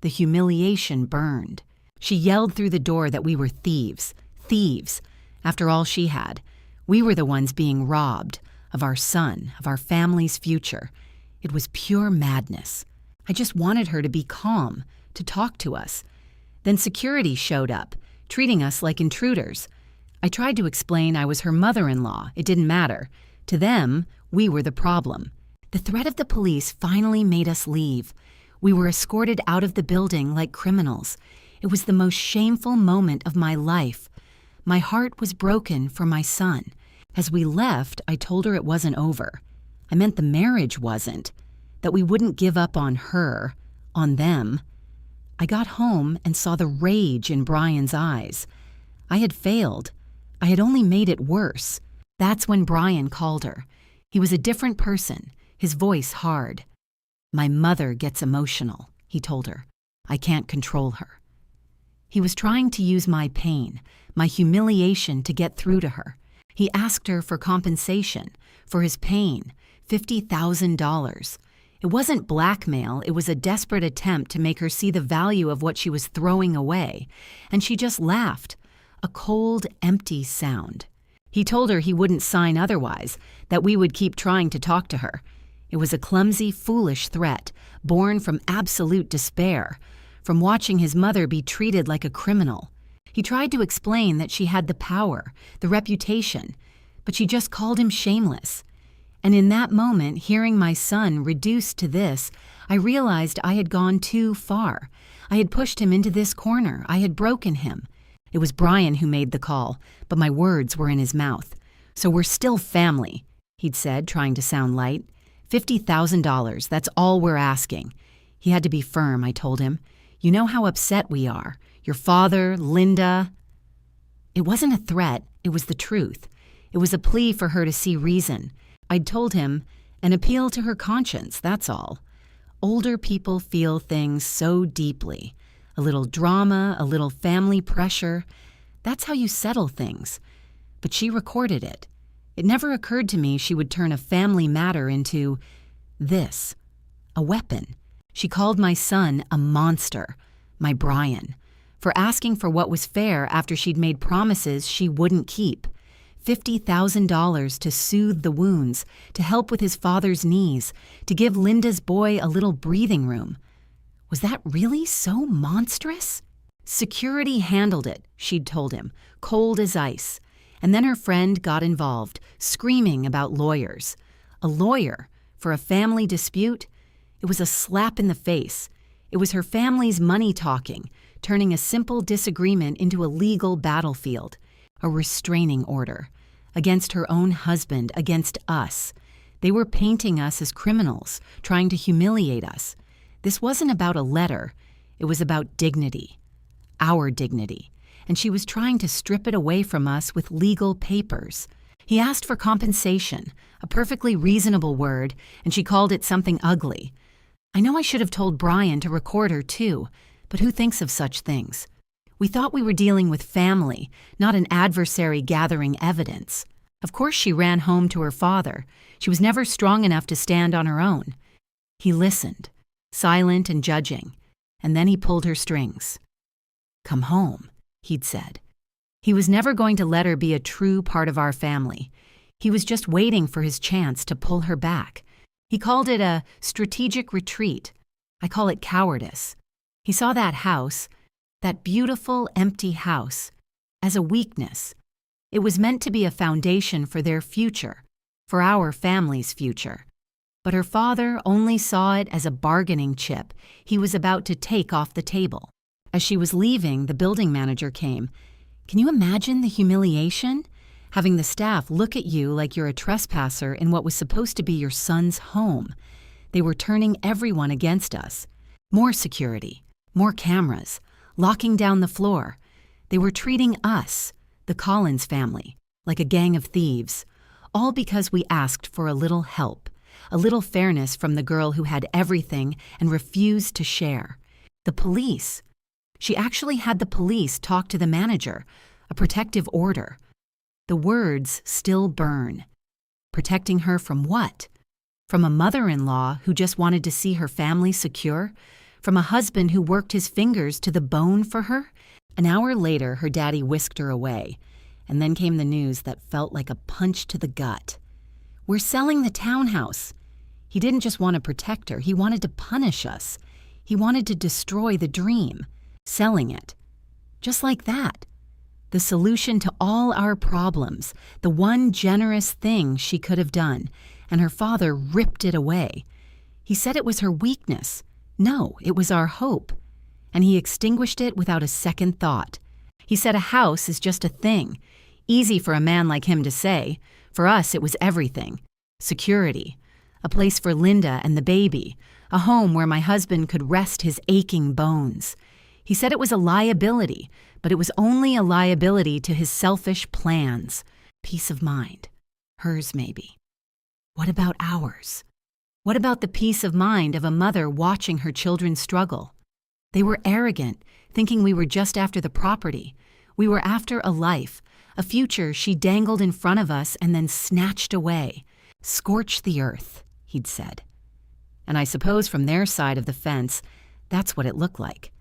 The humiliation burned. She yelled through the door that we were thieves, thieves. After all she had, we were the ones being robbed of our son, of our family's future. It was pure madness. I just wanted her to be calm, to talk to us. Then security showed up, treating us like intruders. I tried to explain I was her mother-in-law. It didn't matter. To them, we were the problem. The threat of the police finally made us leave. We were escorted out of the building like criminals. It was the most shameful moment of my life. My heart was broken for my son. As we left, I told her it wasn't over. I meant the marriage wasn't, that we wouldn't give up on her, on them. I got home and saw the rage in Brian's eyes. I had failed. I had only made it worse. That's when Brian called her. He was a different person, his voice hard. "My mother gets emotional," he told her. "I can't control her." He was trying to use my pain, my humiliation to get through to her. He asked her for compensation, for his pain, $50,000. It wasn't blackmail, it was a desperate attempt to make her see the value of what she was throwing away, and she just laughed, a cold, empty sound. He told her he wouldn't sign otherwise, that we would keep trying to talk to her. It was a clumsy, foolish threat, born from absolute despair, from watching his mother be treated like a criminal. He tried to explain that she had the power, the reputation, but she just called him shameless. And in that moment, hearing my son reduced to this, I realized I had gone too far. I had pushed him into this corner. I had broken him. It was Brian who made the call, but my words were in his mouth. "So we're still family," he'd said, trying to sound light. $50,000, that's all we're asking. He had to be firm, I told him. "You know how upset we are. Your father, Linda." It wasn't a threat, it was the truth. It was a plea for her to see reason. I'd told him, an appeal to her conscience, that's all. Older people feel things so deeply. A little drama, a little family pressure. That's how you settle things. But she recorded it. It never occurred to me she would turn a family matter into this, a weapon. She called my son a monster, my Brian, for asking for what was fair after she'd made promises she wouldn't keep. $50,000 to soothe the wounds, to help with his father's knees, to give Linda's boy a little breathing room. Was that really so monstrous? Security handled it, she'd told him, cold as ice. And then her friend got involved, screaming about lawyers. A lawyer for a family dispute? It was a slap in the face. It was her family's money talking, turning a simple disagreement into a legal battlefield, a restraining order, against her own husband, against us. They were painting us as criminals, trying to humiliate us. This wasn't about a letter. It was about dignity, our dignity. And she was trying to strip it away from us with legal papers. He asked for compensation, a perfectly reasonable word, and she called it something ugly. I know I should have told Brian to record her too, but who thinks of such things? We thought we were dealing with family, not an adversary gathering evidence. Of course she ran home to her father. She was never strong enough to stand on her own. He listened, silent and judging, and then he pulled her strings. "Come home," he'd said. He was never going to let her be a true part of our family. He was just waiting for his chance to pull her back. He called it a strategic retreat. I call it cowardice. He saw that house, that beautiful, empty house, as a weakness. It was meant to be a foundation for their future, for our family's future. But her father only saw it as a bargaining chip he was about to take off the table. As she was leaving, the building manager came. Can you imagine the humiliation? Having the staff look at you like you're a trespasser in what was supposed to be your son's home. They were turning everyone against us. More security, more cameras, locking down the floor. They were treating us, the Collins family, like a gang of thieves, all because we asked for a little help, a little fairness from the girl who had everything and refused to share. The police. She actually had the police talk to the manager, a protective order. The words still burn. Protecting her from what? From a mother-in-law who just wanted to see her family secure? From a husband who worked his fingers to the bone for her? An hour later, her daddy whisked her away, and then came the news that felt like a punch to the gut. "We're selling the townhouse." He didn't just want to protect her, he wanted to punish us. He wanted to destroy the dream, selling it. Just like that. The solution to all our problems, the one generous thing she could have done, and her father ripped it away. He said it was her weakness. No, it was our hope. And he extinguished it without a second thought. He said a house is just a thing. Easy for a man like him to say. For us, it was everything. Security. A place for Linda and the baby. A home where my husband could rest his aching bones. He said it was a liability, but it was only a liability to his selfish plans. Peace of mind. Hers, maybe. What about ours? What about the peace of mind of a mother watching her children struggle? They were arrogant, thinking we were just after the property. We were after a life, a future she dangled in front of us and then snatched away. "Scorch the earth," he'd said. And I suppose from their side of the fence, that's what it looked like.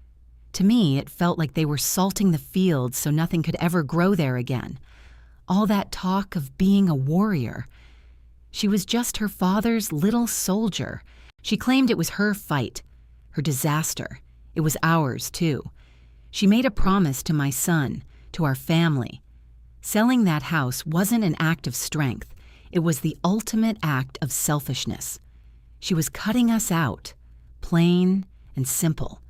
To me, it felt like they were salting the fields so nothing could ever grow there again. All that talk of being a warrior. She was just her father's little soldier. She claimed it was her fight, her disaster. It was ours, too. She made a promise to my son, to our family. Selling that house wasn't an act of strength. It was the ultimate act of selfishness. She was cutting us out, plain and simple.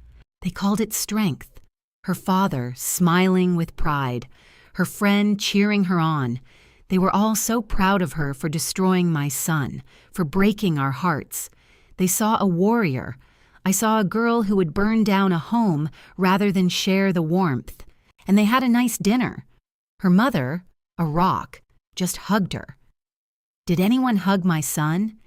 They called it strength. Her father smiling with pride, her friend cheering her on. They were all so proud of her for destroying my son, for breaking our hearts. They saw a warrior. I saw a girl who would burn down a home rather than share the warmth. And they had a nice dinner. Her mother, a rock, just hugged her. Did anyone hug my son?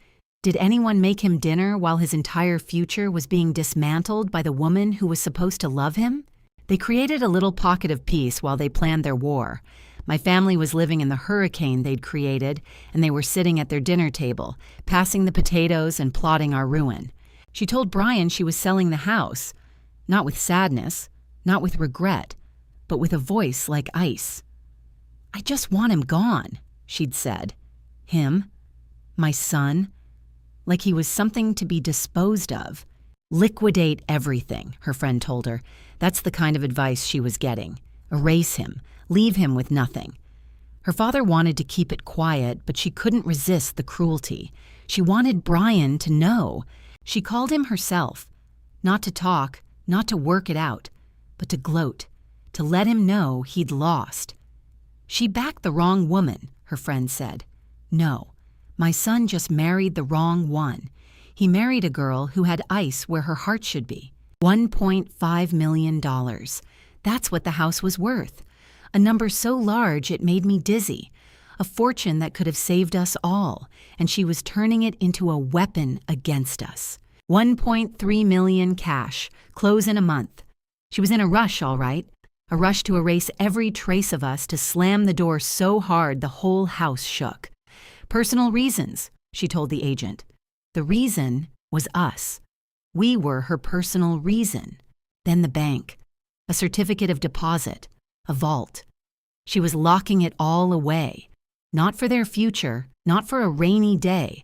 Did anyone make him dinner while his entire future was being dismantled by the woman who was supposed to love him? They created a little pocket of peace while they planned their war. My family was living in the hurricane they'd created, and they were sitting at their dinner table, passing the potatoes and plotting our ruin. She told Brian she was selling the house, not with sadness, not with regret, but with a voice like ice. "I just want him gone," she'd said. Him, my son, like he was something to be disposed of. "Liquidate everything," her friend told her. That's the kind of advice she was getting. Erase him, leave him with nothing. Her father wanted to keep it quiet, but she couldn't resist the cruelty. She wanted Brian to know. She called him herself, not to talk, not to work it out, but to gloat, to let him know he'd lost. "She backed the wrong woman," her friend said. "No, my son just married the wrong one. He married a girl who had ice where her heart should be. $1.5 million. That's what the house was worth. A number so large it made me dizzy. A fortune that could have saved us all, and she was turning it into a weapon against us. 1.3 million cash, close in a month. She was in a rush, all right. a rush to erase every trace of us, to slam the door so hard the whole house shook. Personal reasons, she told the agent. The reason was us. We were her personal reason. Then the bank, a certificate of deposit, a vault. She was locking it all away, not for their future, not for a rainy day,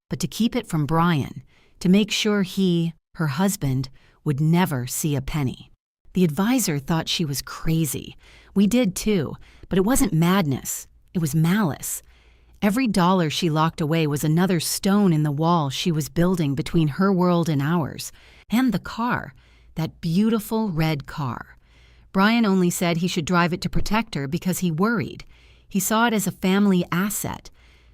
but to keep it from Brian, to make sure he, her husband, would never see a penny. The advisor thought she was crazy. We did too, but it wasn't madness. It was malice. Every dollar she locked away was another stone in the wall she was building between her world and ours. And the car, that beautiful red car. Brian only said he should drive it to protect her because he worried. He saw it as a family asset,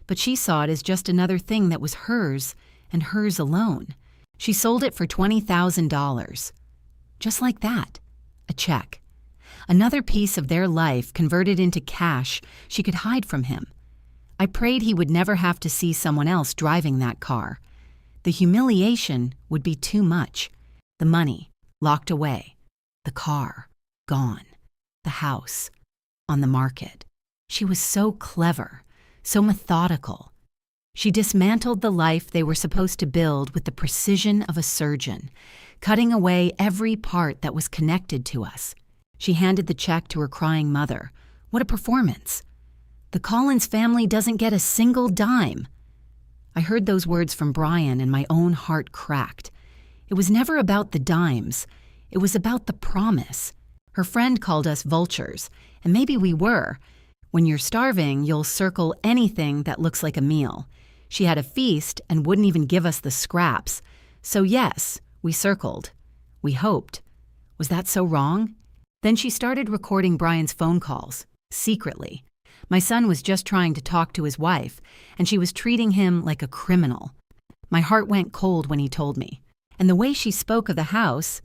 but she saw it as just another thing that was hers and hers alone. She sold it for $20,000. Just like that. A check. Another piece of their life converted into cash she could hide from him. I prayed he would never have to see someone else driving that car. The humiliation would be too much. The money, locked away. The car, gone. The house, on the market. She was so clever, so methodical. She dismantled the life they were supposed to build with the precision of a surgeon, cutting away every part that was connected to us. She handed the check to her crying mother. What a performance. The Collins family doesn't get a single dime. I heard those words from Brian and my own heart cracked. It was never about the dimes. It was about the promise. Her friend called us vultures, and maybe we were. When you're starving, you'll circle anything that looks like a meal. She had a feast and wouldn't even give us the scraps. So yes, we circled. We hoped. Was that so wrong? Then she started recording Brian's phone calls, secretly. My son was just trying to talk to his wife, and she was treating him like a criminal. My heart went cold when he told me. And the way she spoke of the house,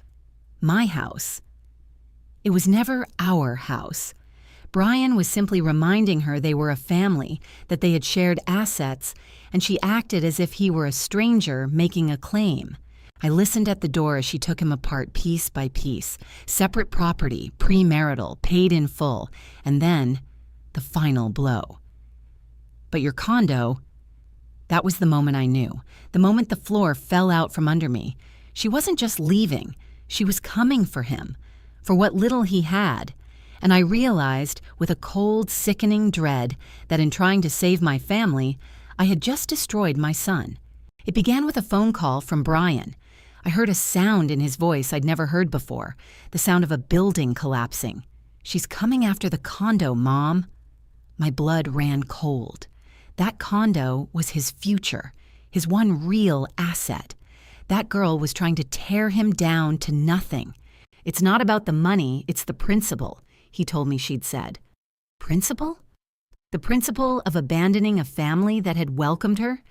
my house. It was never our house. Brian was simply reminding her they were a family, that they had shared assets, and she acted as if he were a stranger making a claim. I listened at the door as she took him apart piece by piece. Separate property, premarital, paid in full, and then the final blow. But your condo, that was the moment I knew. The moment the floor fell out from under me. She wasn't just leaving. She was coming for him, for what little he had. And I realized, with a cold, sickening dread, that in trying to save my family, I had just destroyed my son. It began with a phone call from Brian. I heard a sound in his voice I'd never heard before, the sound of a building collapsing. She's coming after the condo, Mom. My blood ran cold. That condo was his future, his one real asset. That girl was trying to tear him down to nothing. It's not about the money, it's the principle, he told me she'd said. Principle? The principle of abandoning a family that had welcomed her?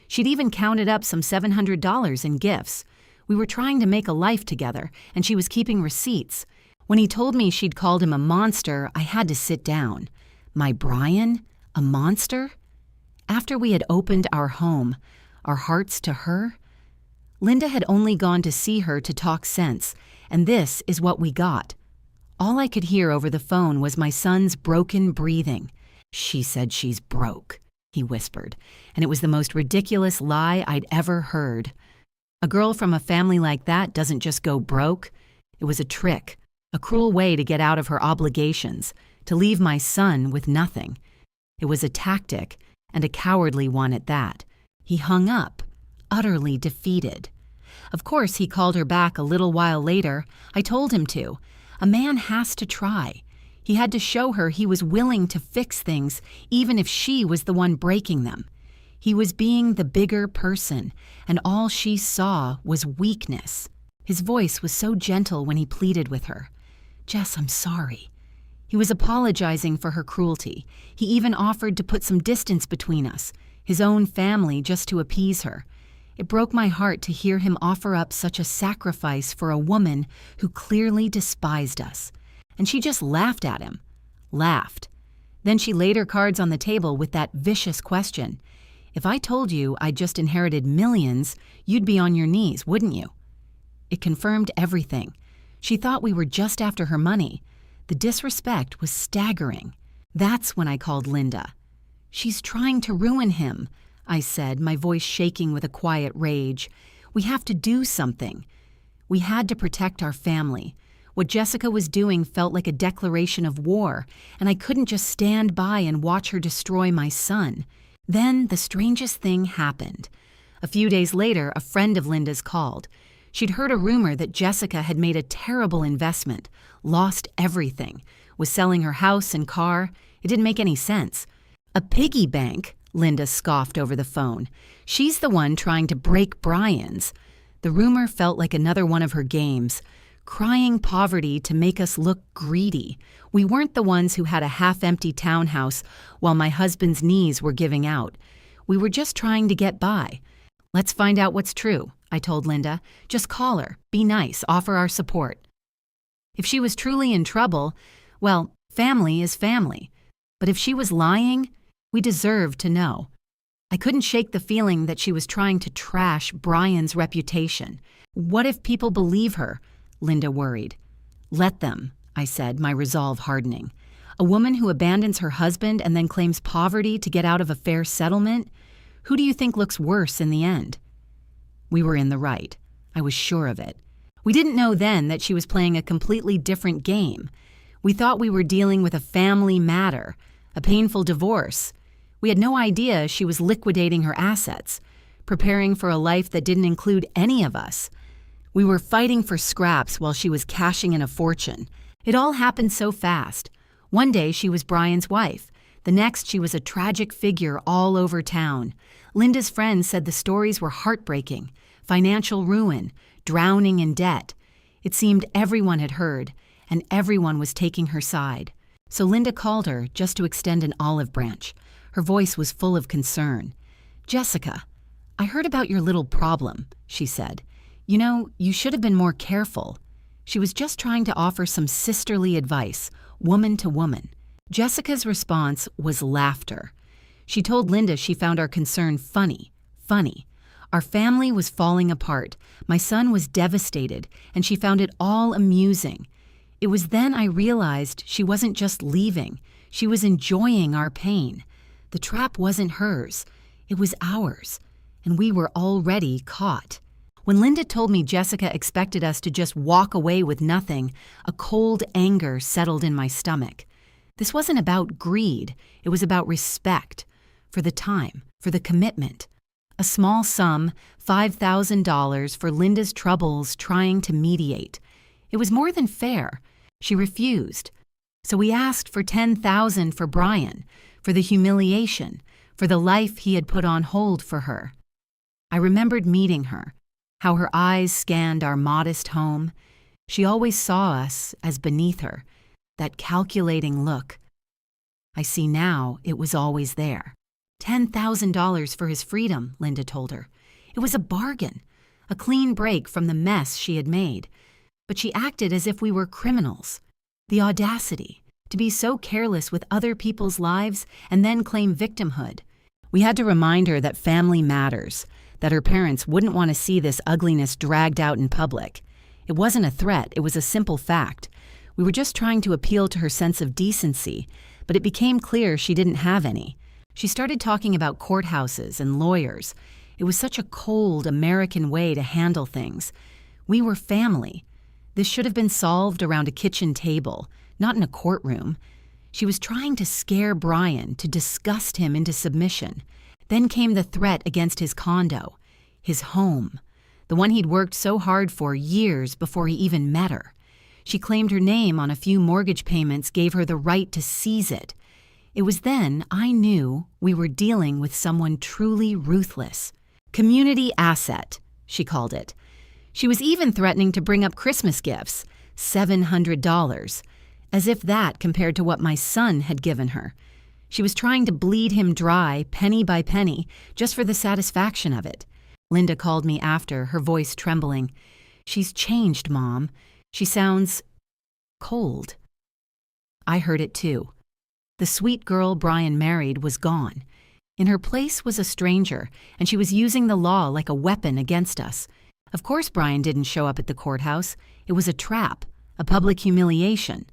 She'd even counted up some $700 in gifts. We were trying to make a life together, and she was keeping receipts. When he told me she'd called him a monster, I had to sit down. My Brian? A monster? After we had opened our home, our hearts to her, Linda had only gone to see her to talk sense, and this is what we got. All I could hear over the phone was my son's broken breathing. She said she's broke, he whispered, and it was the most ridiculous lie I'd ever heard. A girl from a family like that doesn't just go broke. It was a trick, a cruel way to get out of her obligations, to leave my son with nothing. It was a tactic, and a cowardly one at that. He hung up, utterly defeated. Of course, he called her back a little while later. I told him to. A man has to try. He had to show her he was willing to fix things, even if she was the one breaking them. He was being the bigger person, and all she saw was weakness. His voice was so gentle when he pleaded with her. Jess, I'm sorry. He was apologizing for her cruelty. He even offered to put some distance between us, his own family, just to appease her. It broke my heart to hear him offer up such a sacrifice for a woman who clearly despised us. And she just laughed at him. Laughed. Then she laid her cards on the table with that vicious question. If I told you I'd just inherited millions, you'd be on your knees, wouldn't you? It confirmed everything. She thought we were just after her money. The disrespect was staggering. That's when I called Linda. "She's trying to ruin him," I said, my voice shaking with a quiet rage. "We have to do something." We had to protect our family. What Jessica was doing felt like a declaration of war, and I couldn't just stand by and watch her destroy my son. Then the strangest thing happened. A few days later, a friend of Linda's called. She'd heard a rumor that Jessica had made a terrible investment, lost everything, was selling her house and car. It didn't make any sense. "A piggy bank?" Linda scoffed over the phone. "She's the one trying to break Brian's." The rumor felt like another one of her games, crying poverty to make us look greedy. We weren't the ones who had a half-empty townhouse while my husband's knees were giving out. We were just trying to get by. "Let's find out what's true," I told Linda. "Just call her, be nice, offer our support." If she was truly in trouble, well, family is family. But if she was lying, we deserved to know. I couldn't shake the feeling that she was trying to trash Brian's reputation. What if people believe her? Linda worried. "Let them," I said, my resolve hardening. "A woman who abandons her husband and then claims poverty to get out of a fair settlement? Who do you think looks worse in the end?" We were in the right. I was sure of it. We didn't know then that she was playing a completely different game. We thought we were dealing with a family matter, a painful divorce. We had no idea she was liquidating her assets, preparing for a life that didn't include any of us. We were fighting for scraps while she was cashing in a fortune. It all happened so fast. One day she was Brian's wife. The next she was a tragic figure all over town. Linda's friends said the stories were heartbreaking. Financial ruin, drowning in debt. It seemed everyone had heard, and everyone was taking her side. So Linda called her just to extend an olive branch. Her voice was full of concern. "Jessica, I heard about your little problem," she said. "You know, you should have been more careful." She was just trying to offer some sisterly advice, woman to woman. Jessica's response was laughter. She told Linda she found our concern funny. Our family was falling apart. My son was devastated, and she found it all amusing. It was then I realized she wasn't just leaving. She was enjoying our pain. The trap wasn't hers. It was ours, and we were already caught. When Linda told me Jessica expected us to just walk away with nothing, a cold anger settled in my stomach. This wasn't about greed. It was about respect. For the time, for the commitment. A small sum, $5,000 for Linda's troubles trying to mediate. It was more than fair. She refused. So we asked for $10,000 for Brian, for the humiliation, for the life he had put on hold for her. I remembered meeting her, how her eyes scanned our modest home. She always saw us as beneath her, that calculating look. I see now it was always there. $10,000 for his freedom, Linda told her. It was a bargain, a clean break from the mess she had made. But she acted as if we were criminals. The audacity to be so careless with other people's lives and then claim victimhood. We had to remind her that family matters, that her parents wouldn't want to see this ugliness dragged out in public. It wasn't a threat, it was a simple fact. We were just trying to appeal to her sense of decency, but it became clear she didn't have any. She started talking about courthouses and lawyers. It was such a cold American way to handle things. We were family. This should have been solved around a kitchen table, not in a courtroom. She was trying to scare Brian, to disgust him into submission. Then came the threat against his condo, his home, the one he'd worked so hard for years before he even met her. She claimed her name on a few mortgage payments gave her the right to seize it. It was then I knew we were dealing with someone truly ruthless. Community asset, she called it. She was even threatening to bring up Christmas gifts, $700, as if that compared to what my son had given her. She was trying to bleed him dry, penny by penny, just for the satisfaction of it. Linda called me after, her voice trembling. "She's changed, Mom. She sounds cold." I heard it too. The sweet girl Brian married was gone. In her place was a stranger, and she was using the law like a weapon against us. Of course Brian didn't show up at the courthouse. It was a trap, a public humiliation.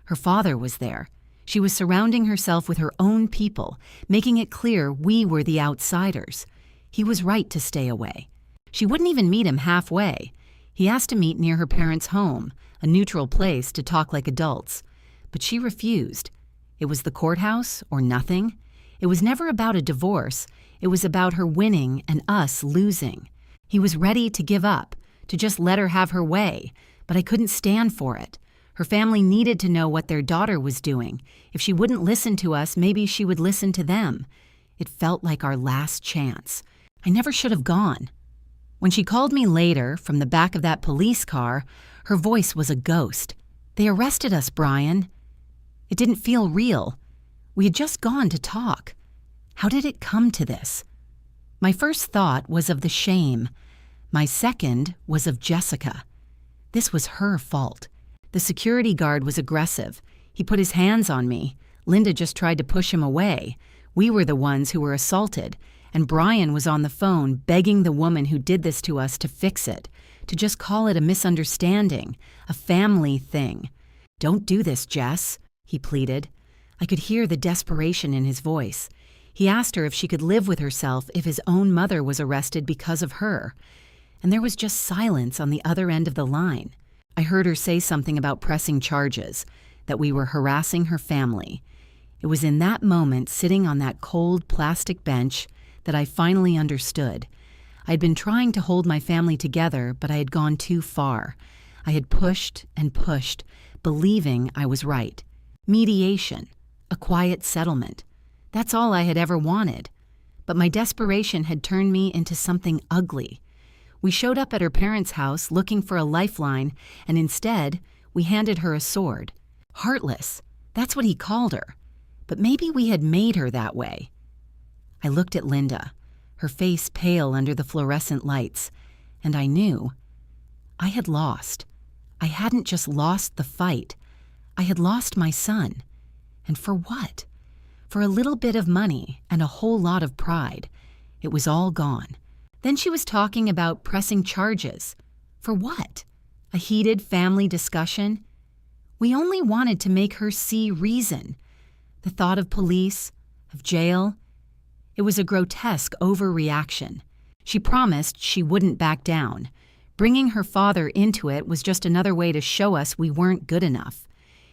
Her father was there. She was surrounding herself with her own people, making it clear we were the outsiders. He was right to stay away. She wouldn't even meet him halfway. He asked to meet near her parents' home, a neutral place to talk like adults. But she refused. It was the courthouse or nothing. It was never about a divorce. It was about her winning and us losing. He was ready to give up, to just let her have her way, but I couldn't stand for it. Her family needed to know what their daughter was doing. If she wouldn't listen to us, maybe she would listen to them. It felt like our last chance. I never should have gone. When she called me later from the back of that police car, her voice was a ghost. "They arrested us, Brian." It didn't feel real. We had just gone to talk. How did it come to this? My first thought was of the shame. My second was of Jessica. This was her fault. The security guard was aggressive. He put his hands on me. Linda just tried to push him away. We were the ones who were assaulted, and Brian was on the phone begging the woman who did this to us to fix it, to just call it a misunderstanding, a family thing. "Don't do this, Jess," he pleaded. I could hear the desperation in his voice. He asked her if she could live with herself if his own mother was arrested because of her. And there was just silence on the other end of the line. I heard her say something about pressing charges, that we were harassing her family. It was in that moment, sitting on that cold plastic bench, that I finally understood. I'd been trying to hold my family together, but I had gone too far. I had pushed and pushed, believing I was right. Mediation, a quiet settlement. That's all I had ever wanted. But my desperation had turned me into something ugly. We showed up at her parents' house looking for a lifeline, and instead, we handed her a sword. Heartless, that's what he called her. But maybe we had made her that way. I looked at Linda, her face pale under the fluorescent lights, and I knew I had lost. I hadn't just lost the fight. I had lost my son. And for what? For a little bit of money and a whole lot of pride. It was all gone. Then she was talking about pressing charges. For what? A heated family discussion? We only wanted to make her see reason. The thought of police, of jail. It was a grotesque overreaction. She promised she wouldn't back down. Bringing her father into it was just another way to show us we weren't good enough.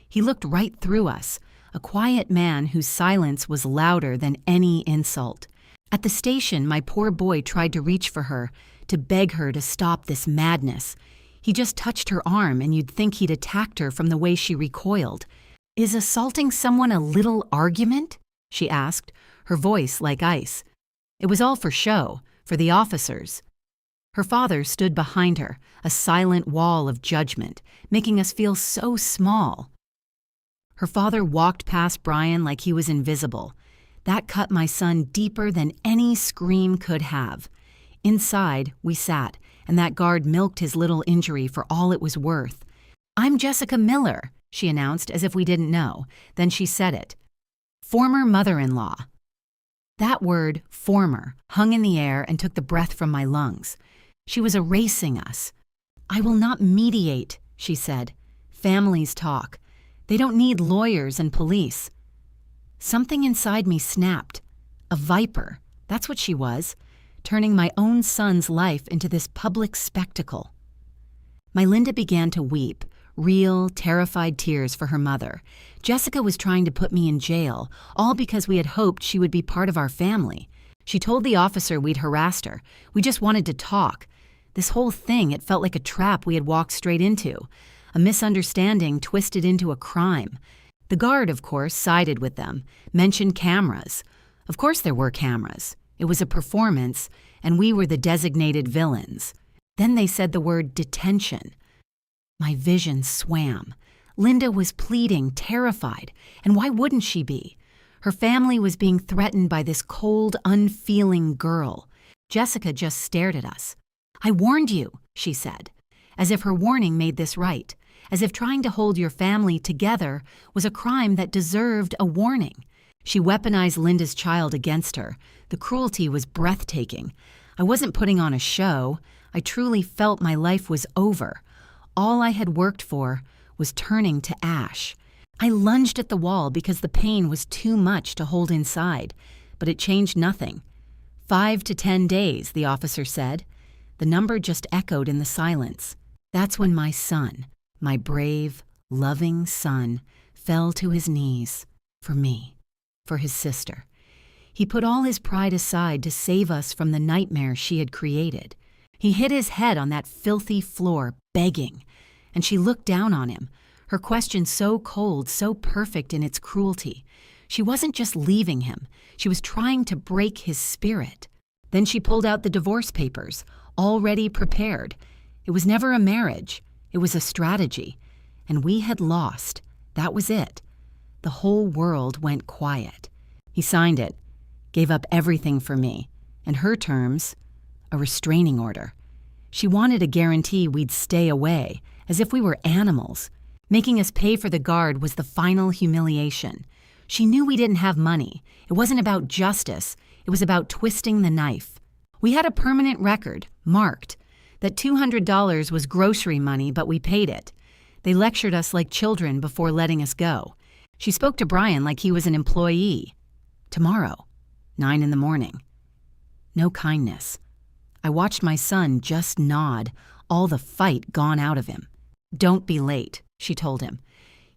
He looked right through us, a quiet man whose silence was louder than any insult. At the station, my poor boy tried to reach for her, to beg her to stop this madness. He just touched her arm, and you'd think he'd attacked her from the way she recoiled. "Is assaulting someone a little argument?" she asked, her voice like ice. It was all for show, for the officers. Her father stood behind her, a silent wall of judgment, making us feel so small. Her father walked past Brian like he was invisible. That cut my son deeper than any scream could have. Inside, we sat, and that guard milked his little injury for all it was worth. "I'm Jessica Miller," she announced as if we didn't know. Then she said it. "Former mother-in-law." That word, former, hung in the air and took the breath from my lungs. She was erasing us. "I will not mediate," she said. "Families talk. They don't need lawyers and police." Something inside me snapped. A viper, that's what she was, turning my own son's life into this public spectacle. My Linda began to weep, real, terrified tears for her mother. Jessica was trying to put me in jail, all because we had hoped she would be part of our family. She told the officer we'd harassed her. We just wanted to talk. This whole thing, it felt like a trap we had walked straight into. A misunderstanding twisted into a crime. The guard, of course, sided with them, mentioned cameras. Of course there were cameras. It was a performance, and we were the designated villains. Then they said the word detention. My vision swam. Linda was pleading, terrified, and why wouldn't she be? Her family was being threatened by this cold, unfeeling girl. Jessica just stared at us. "I warned you," she said, as if her warning made this right. As if trying to hold your family together was a crime that deserved a warning. She weaponized Linda's child against her. The cruelty was breathtaking. I wasn't putting on a show. I truly felt my life was over. All I had worked for was turning to ash. I lunged at the wall because the pain was too much to hold inside, but it changed nothing. 5 to 10 days, the officer said. The number just echoed in the silence. That's when my son, my brave, loving son, fell to his knees for me, for his sister. He put all his pride aside to save us from the nightmare she had created. He hit his head on that filthy floor, begging, and she looked down on him, her question so cold, so perfect in its cruelty. She wasn't just leaving him, she was trying to break his spirit. Then she pulled out the divorce papers, already prepared. It was never a marriage, it was a strategy. And we had lost. That was it. The whole world went quiet. He signed it, gave up everything for me, and her terms, a restraining order. She wanted a guarantee we'd stay away, as if we were animals. Making us pay for the guard was the final humiliation. She knew we didn't have money. It wasn't about justice. It was about twisting the knife. We had a permanent record, marked, that $200 was grocery money, but we paid it. They lectured us like children before letting us go. She spoke to Brian like he was an employee. Tomorrow, 9 in the morning. No kindness. I watched my son just nod, all the fight gone out of him. Don't be late, she told him.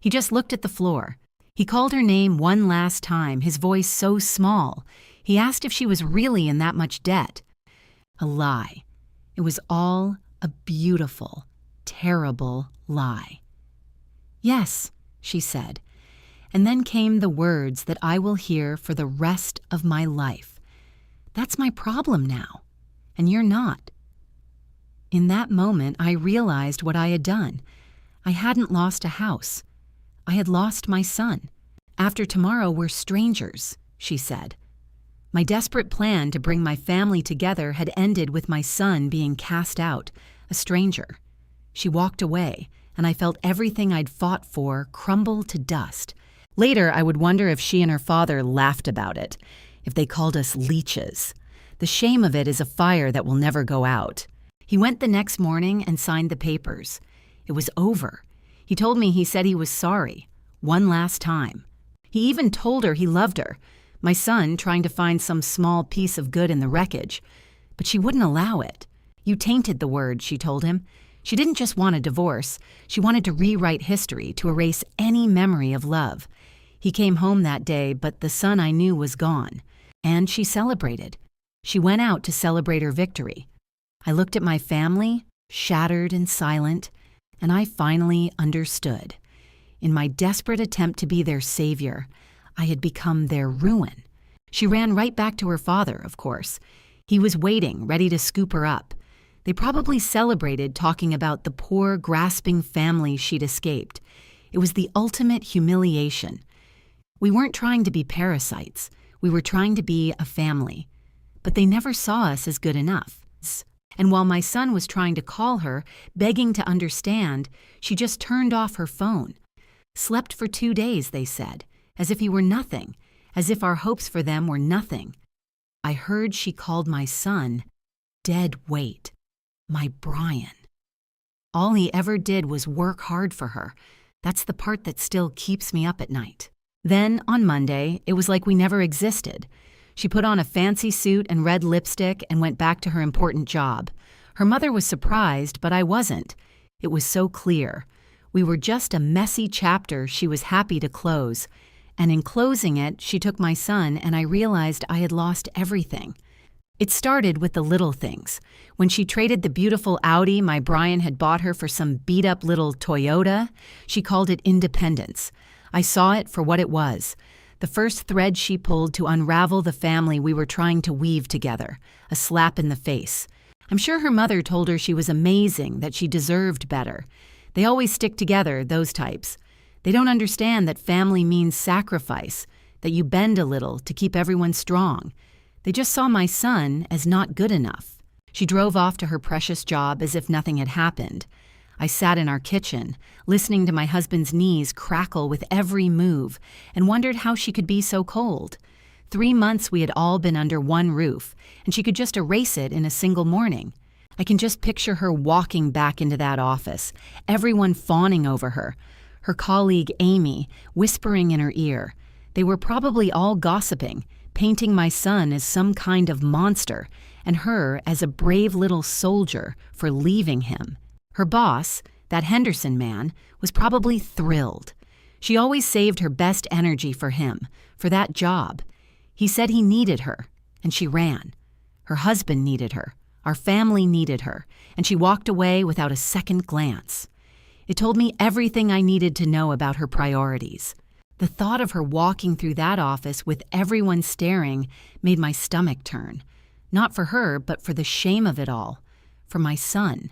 He just looked at the floor. He called her name one last time, his voice so small. He asked if she was really in that much debt. A lie. It was all a beautiful, terrible lie. Yes, she said. And then came the words that I will hear for the rest of my life. That's my problem now, and you're not. In that moment, I realized what I had done. I hadn't lost a house. I had lost my son. After tomorrow, we're strangers, she said. My desperate plan to bring my family together had ended with my son being cast out, a stranger. She walked away, and I felt everything I'd fought for crumble to dust. Later, I would wonder if she and her father laughed about it, if they called us leeches. The shame of it is a fire that will never go out. He went the next morning and signed the papers. It was over. He told me he said he was sorry, one last time. He even told her he loved her, my son trying to find some small piece of good in the wreckage. But she wouldn't allow it. You tainted the word, she told him. She didn't just want a divorce. She wanted to rewrite history, to erase any memory of love. He came home that day, but the son I knew was gone. And she celebrated. She went out to celebrate her victory. I looked at my family, shattered and silent, and I finally understood. In my desperate attempt to be their savior, I had become their ruin. She ran right back to her father, of course. He was waiting, ready to scoop her up. They probably celebrated talking about the poor, grasping family she'd escaped. It was the ultimate humiliation. We weren't trying to be parasites. We were trying to be a family. But they never saw us as good enough. And while my son was trying to call her, begging to understand, she just turned off her phone. Slept for 2 days, they said, as if he were nothing, as if our hopes for them were nothing. I heard she called my son dead weight, my Brian. All he ever did was work hard for her. That's the part that still keeps me up at night. Then, on Monday, it was like we never existed. She put on a fancy suit and red lipstick and went back to her important job. Her mother was surprised, but I wasn't. It was so clear. We were just a messy chapter she was happy to close. And in closing it, she took my son, and I realized I had lost everything. It started with the little things. When she traded the beautiful Audi my Brian had bought her for some beat-up little Toyota, she called it independence. I saw it for what it was. The first thread she pulled to unravel the family we were trying to weave together, a slap in the face. I'm sure her mother told her she was amazing, that she deserved better. They always stick together, those types. They don't understand that family means sacrifice, that you bend a little to keep everyone strong. They just saw my son as not good enough. She drove off to her precious job as if nothing had happened. I sat in our kitchen, listening to my husband's knees crackle with every move, and wondered how she could be so cold. 3 months we had all been under one roof, and she could just erase it in a single morning. I can just picture her walking back into that office, everyone fawning over her. her colleague Amy whispering in her ear. They were probably all gossiping, painting my son as some kind of monster and her as a brave little soldier for leaving him. Her boss, that Henderson man, was probably thrilled. She always saved her best energy for him, for that job. He said he needed her, and she ran. Her husband needed her, our family needed her, and she walked away without a second glance. It told me everything I needed to know about her priorities. The thought of her walking through that office with everyone staring made my stomach turn. Not for her, but for the shame of it all. For my son.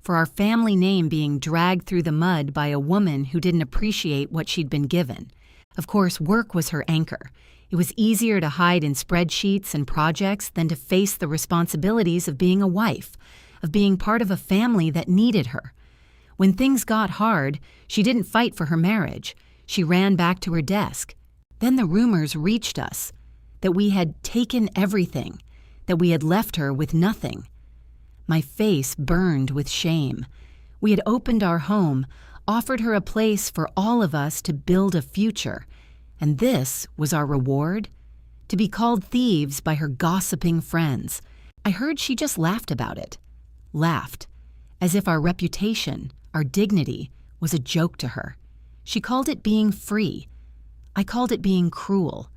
For our family name being dragged through the mud by a woman who didn't appreciate what she'd been given. Of course, work was her anchor. It was easier to hide in spreadsheets and projects than to face the responsibilities of being a wife, of being part of a family that needed her. When things got hard, she didn't fight for her marriage. She ran back to her desk. Then the rumors reached us that we had taken everything, that we had left her with nothing. My face burned with shame. We had opened our home, offered her a place for all of us to build a future, and this was our reward? To be called thieves by her gossiping friends. I heard she just laughed about it. Laughed, as if our reputation, our dignity, was a joke to her. She called it being free. I called it being cruel.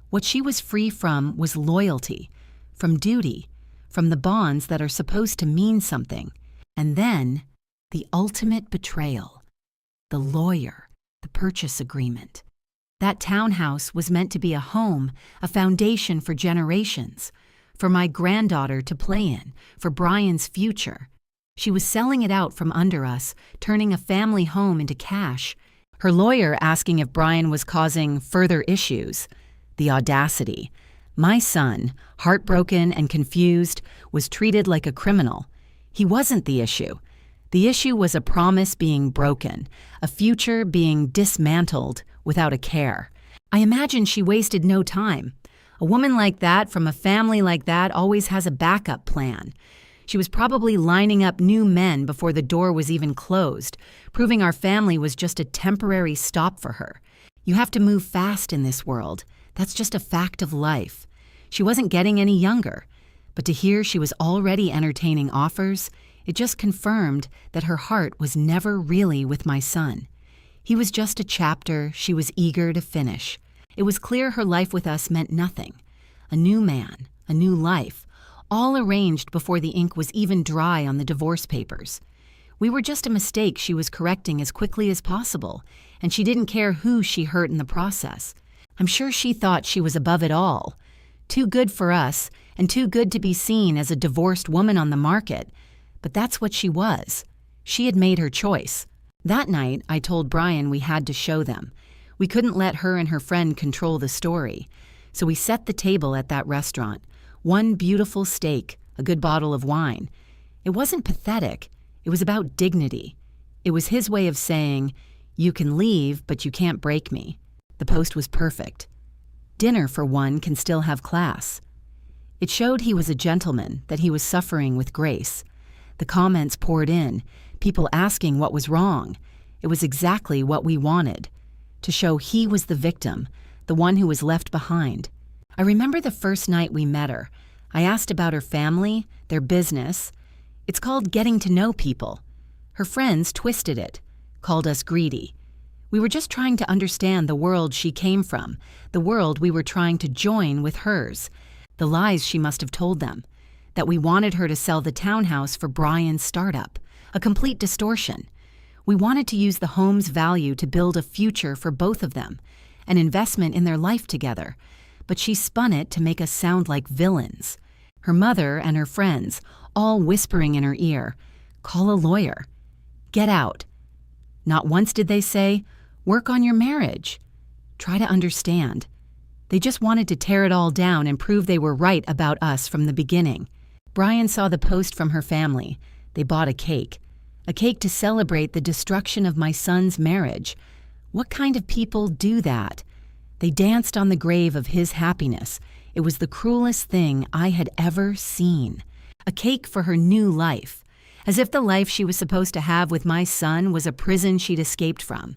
What she was free from was loyalty, from duty, from the bonds that are supposed to mean something. And then, the ultimate betrayal. The lawyer, the purchase agreement. That townhouse was meant to be a home, a foundation for generations, for my granddaughter to play in, for Brian's future. She was selling it out from under us, turning a family home into cash. Her lawyer asking if Brian was causing further issues. The audacity. My son, heartbroken and confused, was treated like a criminal. He wasn't the issue. The issue was a promise being broken, a future being dismantled without a care. I imagine she wasted no time. A woman like that from a family like that always has a backup plan. She was probably lining up new men before the door was even closed, proving our family was just a temporary stop for her. You have to move fast in this world. That's just a fact of life. She wasn't getting any younger, but to hear she was already entertaining offers, it just confirmed that her heart was never really with my son. He was just a chapter she was eager to finish. It was clear her life with us meant nothing. A new man, a new life, all arranged before the ink was even dry on the divorce papers. We were just a mistake she was correcting as quickly as possible, and she didn't care who she hurt in the process. I'm sure she thought she was above it all. Too good for us, and too good to be seen as a divorced woman on the market. But that's what she was. She had made her choice. That night, I told Brian we had to show them. We couldn't let her and her friend control the story. So we set the table at that restaurant. One beautiful steak, a good bottle of wine. It wasn't pathetic. It was about dignity. It was his way of saying, "You can leave, but you can't break me." The post was perfect. Dinner, for one, can still have class. It showed he was a gentleman, that he was suffering with grace. The comments poured in, people asking what was wrong. It was exactly what we wanted, to show he was the victim, the one who was left behind. I remember the first night we met her. I asked about her family, their business. It's called getting to know people. Her friends twisted it, called us greedy. We were just trying to understand the world she came from, the world we were trying to join with hers, the lies she must have told them, that we wanted her to sell the townhouse for Brian's startup, a complete distortion. We wanted to use the home's value to build a future for both of them, an investment in their life together, but she spun it to make us sound like villains. Her mother and her friends, all whispering in her ear, "Call a lawyer. Get out." Not once did they say, "Work on your marriage. Try to understand." They just wanted to tear it all down and prove they were right about us from the beginning. Brian saw the post from her family. They bought a cake to celebrate the destruction of my son's marriage. What kind of people do that? They danced on the grave of his happiness. It was the cruelest thing I had ever seen. A cake for her new life, as if the life she was supposed to have with my son was a prison she'd escaped from.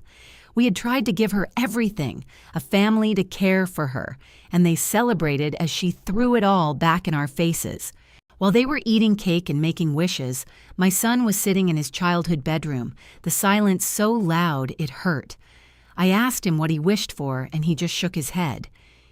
We had tried to give her everything, a family to care for her, and they celebrated as she threw it all back in our faces. While they were eating cake and making wishes, my son was sitting in his childhood bedroom, the silence so loud it hurt. I asked him what he wished for, and he just shook his head.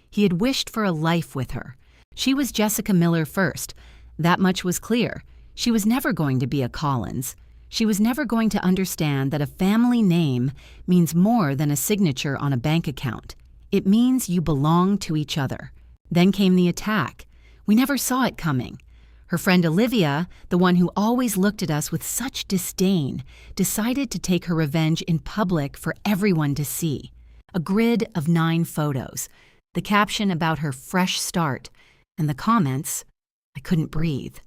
He had wished for a life with her. She was Jessica Miller first. That much was clear. She was never going to be a Collins. She was never going to understand that a family name means more than a signature on a bank account. It means you belong to each other. Then came the attack. We never saw it coming. Her friend Olivia, the one who always looked at us with such disdain, decided to take her revenge in public for everyone to see. A grid of 9 photos, the caption about her fresh start, and the comments, I couldn't breathe.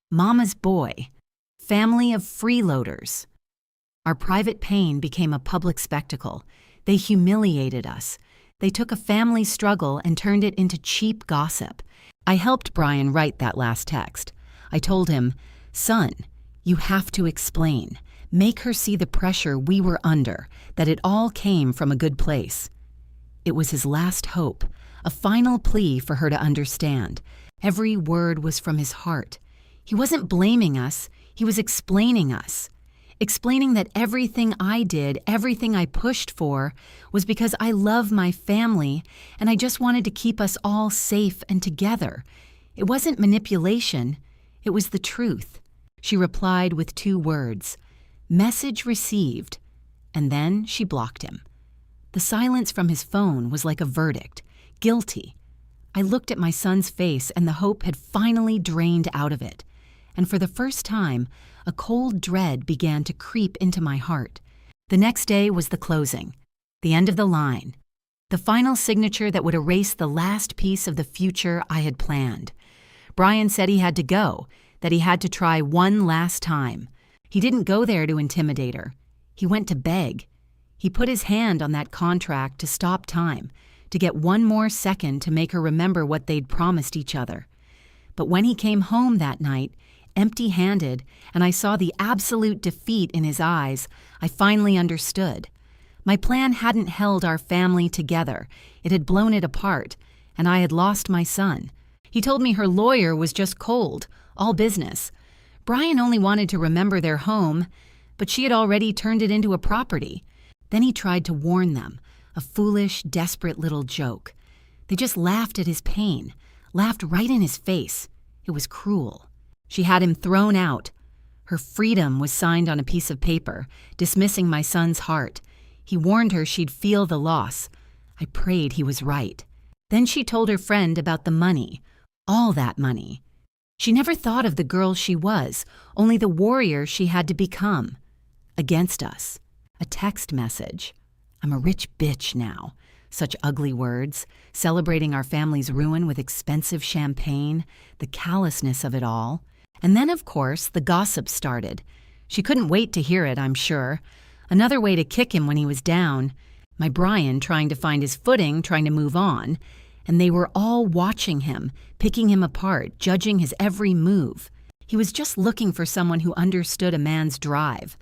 Mama's boy. Family of freeloaders. Our private pain became a public spectacle. They humiliated us. They took a family struggle and turned it into cheap gossip. I helped Brian write that last text. I told him, "Son, you have to explain. Make her see the pressure we were under, that it all came from a good place." It was his last hope, a final plea for her to understand. Every word was from his heart. He wasn't blaming us, he was explaining us. Explaining that everything I did, everything I pushed for, was because I love my family and I just wanted to keep us all safe and together. It wasn't manipulation, it was the truth. She replied with 2 words, "Message received," and then she blocked him. The silence from his phone was like a verdict, guilty. I looked at my son's face and the hope had finally drained out of it. And for the first time, a cold dread began to creep into my heart. The next day was the closing, the end of the line, the final signature that would erase the last piece of the future I had planned. Brian said he had to go, that he had to try one last time. He didn't go there to intimidate her. He went to beg. He put his hand on that contract to stop time, to get one more second to make her remember what they'd promised each other. But when he came home that night, empty-handed, and I saw the absolute defeat in his eyes, I finally understood. My plan hadn't held our family together. It had blown it apart, and I had lost my son. He told me her lawyer was just cold, all business. Brian only wanted to remember their home, but she had already turned it into a property. Then he tried to warn them, a foolish, desperate little joke. They just laughed at his pain, laughed right in his face. It was cruel. She had him thrown out. Her freedom was signed on a piece of paper, dismissing my son's heart. He warned her she'd feel the loss. I prayed he was right. Then she told her friend about the money, all that money. She never thought of the girl she was, only the warrior she had to become. Against us. A text message. I'm a rich bitch now. Such ugly words, celebrating our family's ruin with expensive champagne, the callousness of it all. And then, of course, the gossip started. She couldn't wait to hear it, I'm sure. Another way to kick him when he was down. My Brian trying to find his footing, trying to move on. And they were all watching him, picking him apart, judging his every move. He was just looking for someone who understood a man's drive.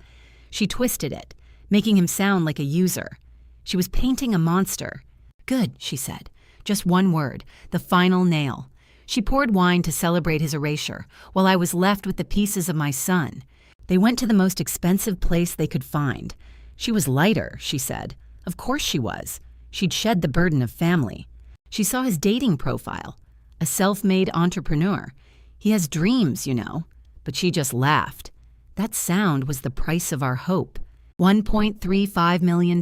She twisted it, making him sound like a user. She was painting a monster. Good, she said. Just one word, the final nail. She poured wine to celebrate his erasure, while I was left with the pieces of my son. They went to the most expensive place they could find. She was lighter, she said. Of course she was. She'd shed the burden of family. She saw his dating profile. A self-made entrepreneur. He has dreams, you know. But she just laughed. That sound was the price of our hope. $1.35 million.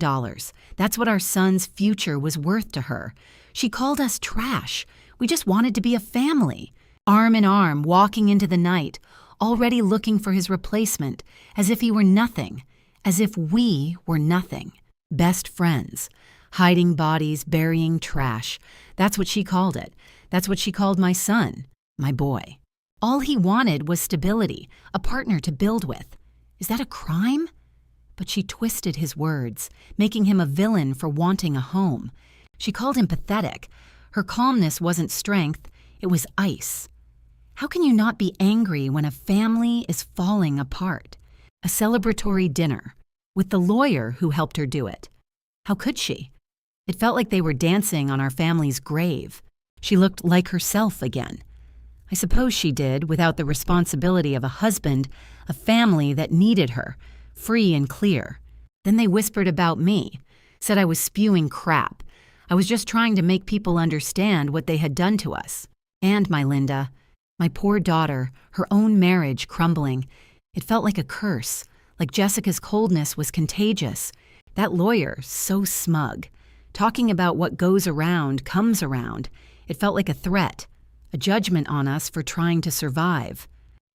That's what our son's future was worth to her. She called us trash. We just wanted to be a family. Arm in arm, walking into the night, already looking for his replacement, as if he were nothing, as if we were nothing. Best friends. Hiding bodies, burying trash. That's what she called it. That's what she called my son, my boy. All he wanted was stability, a partner to build with. Is that a crime? But she twisted his words, making him a villain for wanting a home. She called him pathetic. Her calmness wasn't strength, it was ice. How can you not be angry when a family is falling apart? A celebratory dinner, with the lawyer who helped her do it. How could she? It felt like they were dancing on our family's grave. She looked like herself again. I suppose she did, without the responsibility of a husband, a family that needed her, free and clear. Then they whispered about me, said I was spewing crap. I was just trying to make people understand what they had done to us. And my Linda, my poor daughter, her own marriage crumbling. It felt like a curse, like Jessica's coldness was contagious. That lawyer, so smug, talking about what goes around comes around. It felt like a threat, a judgment on us for trying to survive.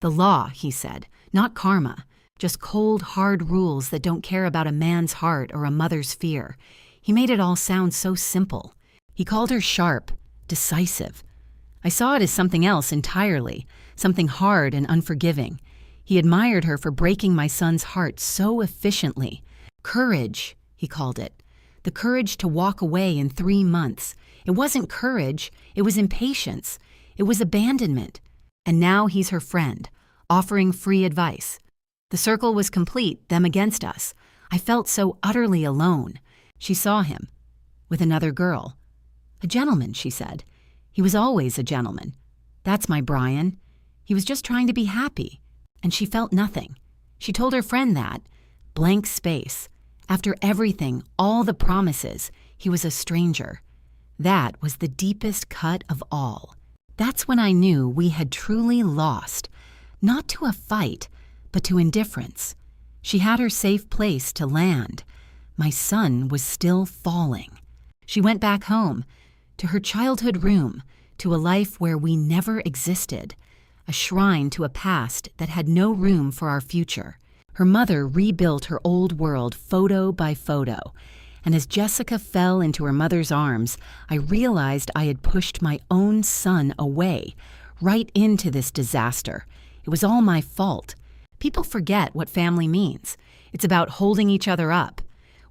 The law, he said, not karma, just cold, hard rules that don't care about a man's heart or a mother's fear. He made it all sound so simple. He called her sharp, decisive. I saw it as something else entirely, something hard and unforgiving. He admired her for breaking my son's heart so efficiently. Courage, he called it. The courage to walk away in 3 months. It wasn't courage, it was impatience. It was abandonment. And now he's her friend, offering free advice. The circle was complete, them against us. I felt so utterly alone. She saw him, with another girl. A gentleman, she said. He was always a gentleman. That's my Brian. He was just trying to be happy. And she felt nothing. She told her friend that. Blank space. After everything, all the promises, he was a stranger. That was the deepest cut of all. That's when I knew we had truly lost. Not to a fight, but to indifference. She had her safe place to land. My son was still falling. She went back home, to her childhood room, to a life where we never existed, a shrine to a past that had no room for our future. Her mother rebuilt her old world photo by photo, and as Jessica fell into her mother's arms, I realized I had pushed my own son away, right into this disaster. It was all my fault. People forget what family means. It's about holding each other up.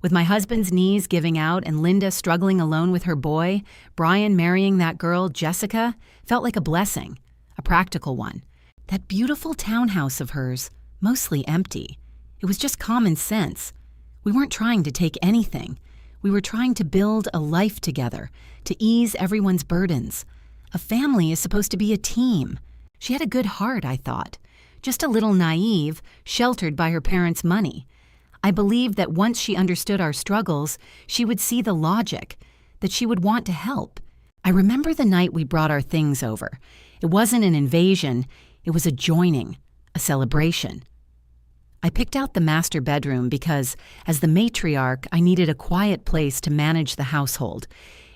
With my husband's knees giving out and Linda struggling alone with her boy, Brian marrying that girl, Jessica, felt like a blessing, a practical one. That beautiful townhouse of hers, mostly empty. It was just common sense. We weren't trying to take anything. We were trying to build a life together, to ease everyone's burdens. A family is supposed to be a team. She had a good heart, I thought. Just a little naive, sheltered by her parents' money. I believed that once she understood our struggles, she would see the logic, that she would want to help. I remember the night we brought our things over. It wasn't an invasion, it was a joining, a celebration. I picked out the master bedroom because, as the matriarch, I needed a quiet place to manage the household.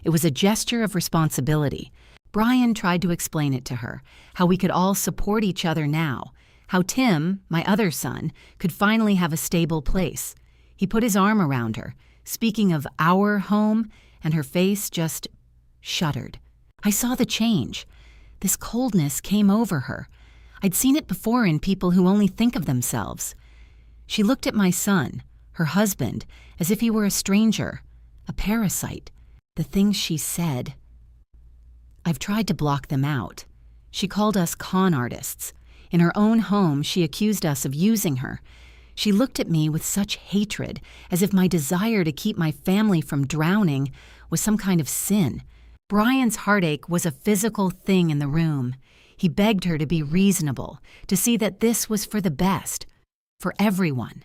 It was a gesture of responsibility. Brian tried to explain it to her, how we could all support each other now, how Tim, my other son, could finally have a stable place. He put his arm around her, speaking of our home, and her face just shuddered. I saw the change. This coldness came over her. I'd seen it before in people who only think of themselves. She looked at my son, her husband, as if he were a stranger, a parasite. The things she said. I've tried to block them out. She called us con artists. In her own home, she accused us of using her. She looked at me with such hatred, as if my desire to keep my family from drowning was some kind of sin. Brian's heartache was a physical thing in the room. He begged her to be reasonable, to see that this was for the best, for everyone.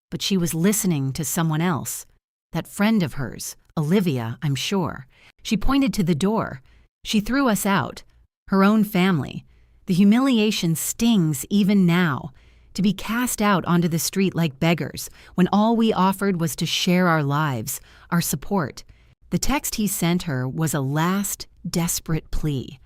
But she was listening to someone else. That friend of hers, Olivia, I'm sure. She pointed to the door. She threw us out, her own family. The humiliation stings even now, to be cast out onto the street like beggars when all we offered was to share our lives, our support. The text he sent her was a last, desperate plea.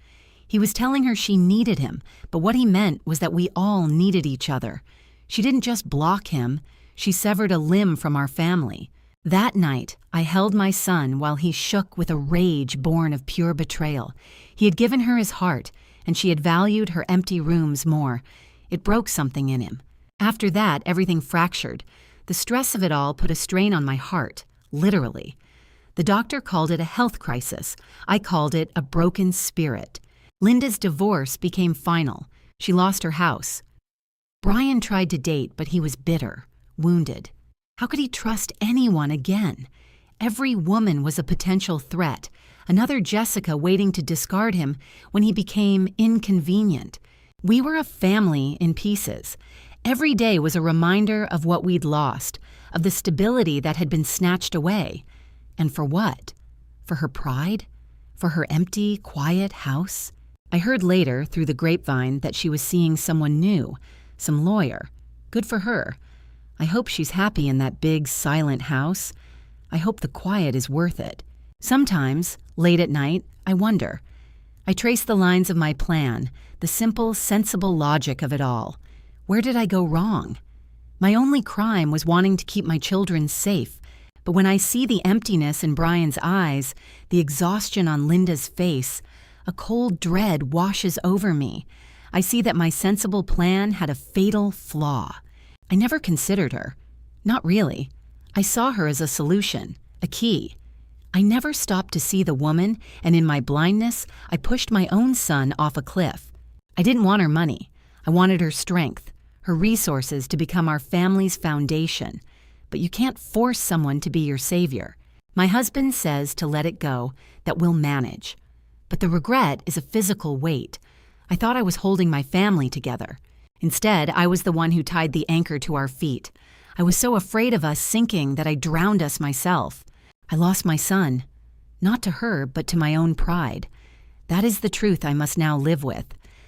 He was telling her she needed him, but what he meant was that we all needed each other. She didn't just block him, she severed a limb from our family. That night, I held my son while he shook with a rage born of pure betrayal. He had given her his heart, and she had valued her empty rooms more. It broke something in him. After that, everything fractured. The stress of it all put a strain on my heart, literally. The doctor called it a health crisis. I called it a broken spirit. Linda's divorce became final. She lost her house. Brian tried to date, but he was bitter, wounded. How could he trust anyone again? Every woman was a potential threat, another Jessica waiting to discard him when he became inconvenient. We were a family in pieces. Every day was a reminder of what we'd lost, of the stability that had been snatched away. And for what? For her pride? For her empty, quiet house? I heard later, through the grapevine, that she was seeing someone new, some lawyer. Good for her. I hope she's happy in that big, silent house. I hope the quiet is worth it. Sometimes, late at night, I wonder. I trace the lines of my plan, the simple, sensible logic of it all. Where did I go wrong? My only crime was wanting to keep my children safe. But when I see the emptiness in Brian's eyes, the exhaustion on Linda's face, a cold dread washes over me. I see that my sensible plan had a fatal flaw. I never considered her. Not really. I saw her as a solution, a key. I never stopped to see the woman, and in my blindness, I pushed my own son off a cliff. I didn't want her money. I wanted her strength, her resources to become our family's foundation. But you can't force someone to be your savior. My husband says to let it go, that we'll manage. But the regret is a physical weight. I thought I was holding my family together. Instead, I was the one who tied the anchor to our feet. I was so afraid of us sinking that I drowned us myself. I lost my son. Not to her, but to my own pride. That is the truth I must now live with.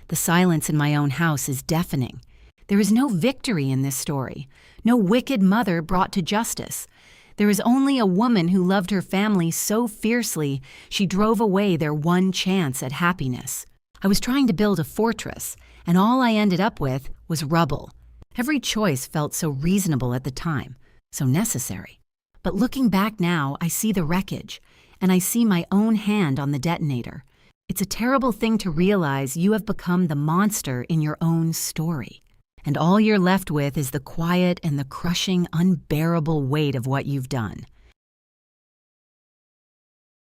The silence in my own house is deafening. There is no victory in this story. No wicked mother brought to justice. There is only a woman who loved her family so fiercely she drove away their one chance at happiness. I was trying to build a fortress, and all I ended up with was rubble. Every choice felt so reasonable at the time, so necessary. But looking back now, I see the wreckage, and I see my own hand on the detonator. It's a terrible thing to realize you have become the monster in your own story. And all you're left with is the quiet and the crushing, unbearable weight of what you've done.